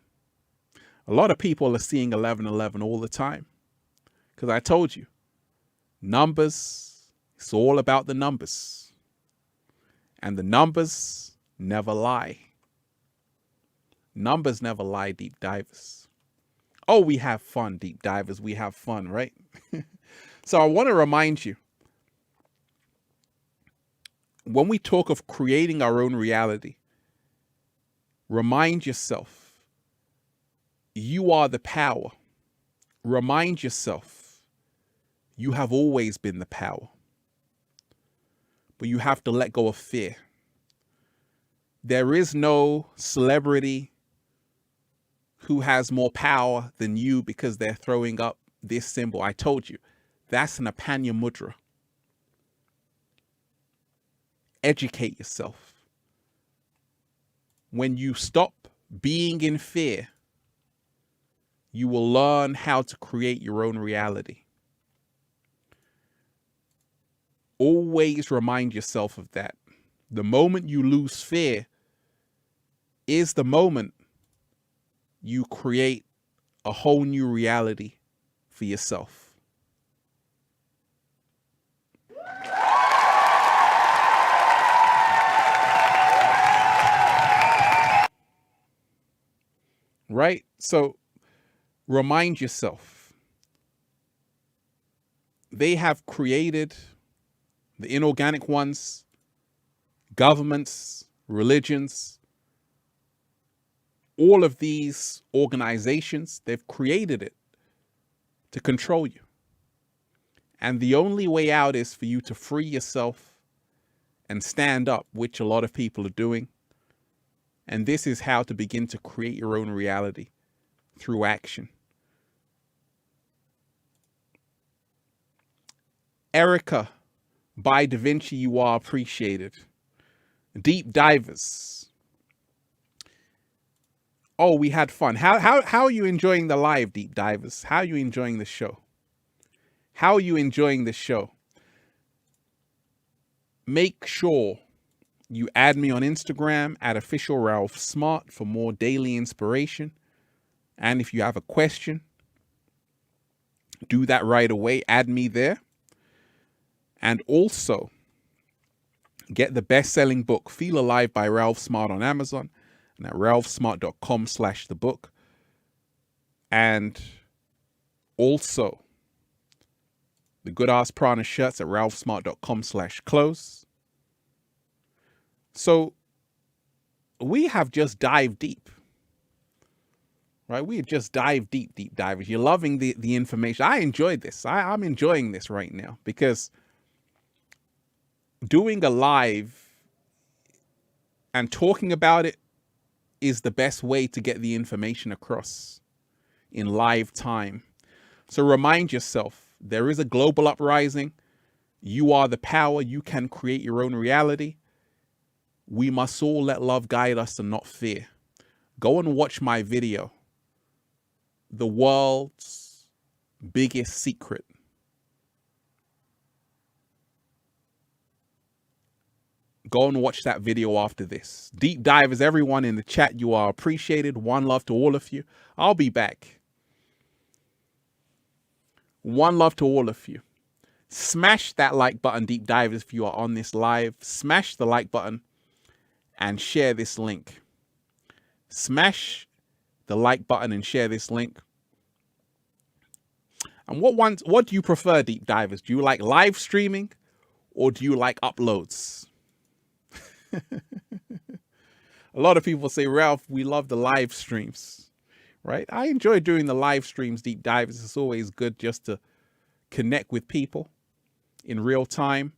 A lot of people are seeing 1111 all the time because I told you, numbers, it's all about the numbers. And the numbers never lie. Numbers never lie, deep divers. Oh, we have fun, deep divers. We have fun, right? So I want to remind you, when we talk of creating our own reality, remind yourself, you are the power. Remind yourself, you have always been the power. But you have to let go of fear. There is no celebrity who has more power than you because they're throwing up this symbol. I told you, that's an Apanya Mudra. Educate yourself. When you stop being in fear, you will learn how to create your own reality. Always remind yourself of that. The moment you lose fear is the moment you create a whole new reality for yourself. Right? So remind yourself, they have created, the inorganic ones, governments, religions, all of these organizations, they've created it to control you. And the only way out is for you to free yourself and stand up, which a lot of people are doing. And this is how to begin to create your own reality, through action. Erica, by Da Vinci, you are appreciated. Deep divers. Oh, we had fun. How are you enjoying the live, deep divers? How are you enjoying the show? How are you enjoying the show? Make sure you add me on Instagram at official Ralph Smart for more daily inspiration. And if you have a question, do that right away. Add me there. And also get the best-selling book, Feel Alive by Ralph Smart on Amazon and at ralphsmart.com/thebook. And also the Good Ass Prana shirts at ralphsmart.com/close. So we have just dived deep, right? We have just dived deep, deep divers. You're loving the information. I enjoyed this. I'm enjoying this right now because doing a live and talking about it is the best way to get the information across in live time. So remind yourself, there is a global uprising. You are the power. You can create your own reality. We must all let love guide us and not fear. Go and watch my video, The World's Biggest Secret. Go and watch that video after this. Deep divers, everyone in the chat, you are appreciated. One love to all of you. I'll be back. One love to all of you. Smash that like button, deep divers, if you are on this live. Smash the like button and share this link. Smash the like button and share this link. And what do you prefer, deep divers? Do you like live streaming or do you like uploads? A lot of people say, Ralph, we love the live streams, right? I enjoy doing the live streams, deep divers. It's always good just to connect with people in real time.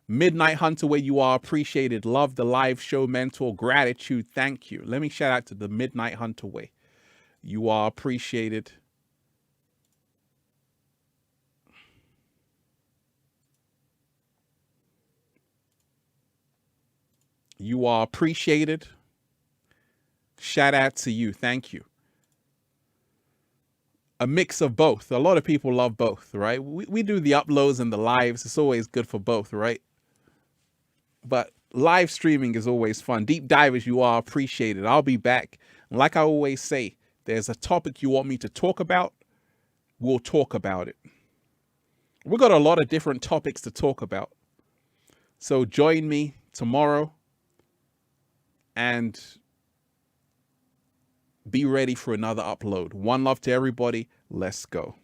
Midnight Hunter, where you are appreciated. Love the live show, mentor. Gratitude. Thank you. Let me shout out to the Midnight Hunter way. You are appreciated. You are appreciated. Shout out to you. Thank you. A mix of both. A lot of people love both, right? We do the uploads and the lives. It's always good for both, right? But live streaming is always fun. Deep divers, you are appreciated. I'll be back. Like I always say, There's a topic you want me to talk about, we'll talk about it. We've got a lot of different topics to talk about. So join me tomorrow and be ready for another upload. One love to everybody. Let's go.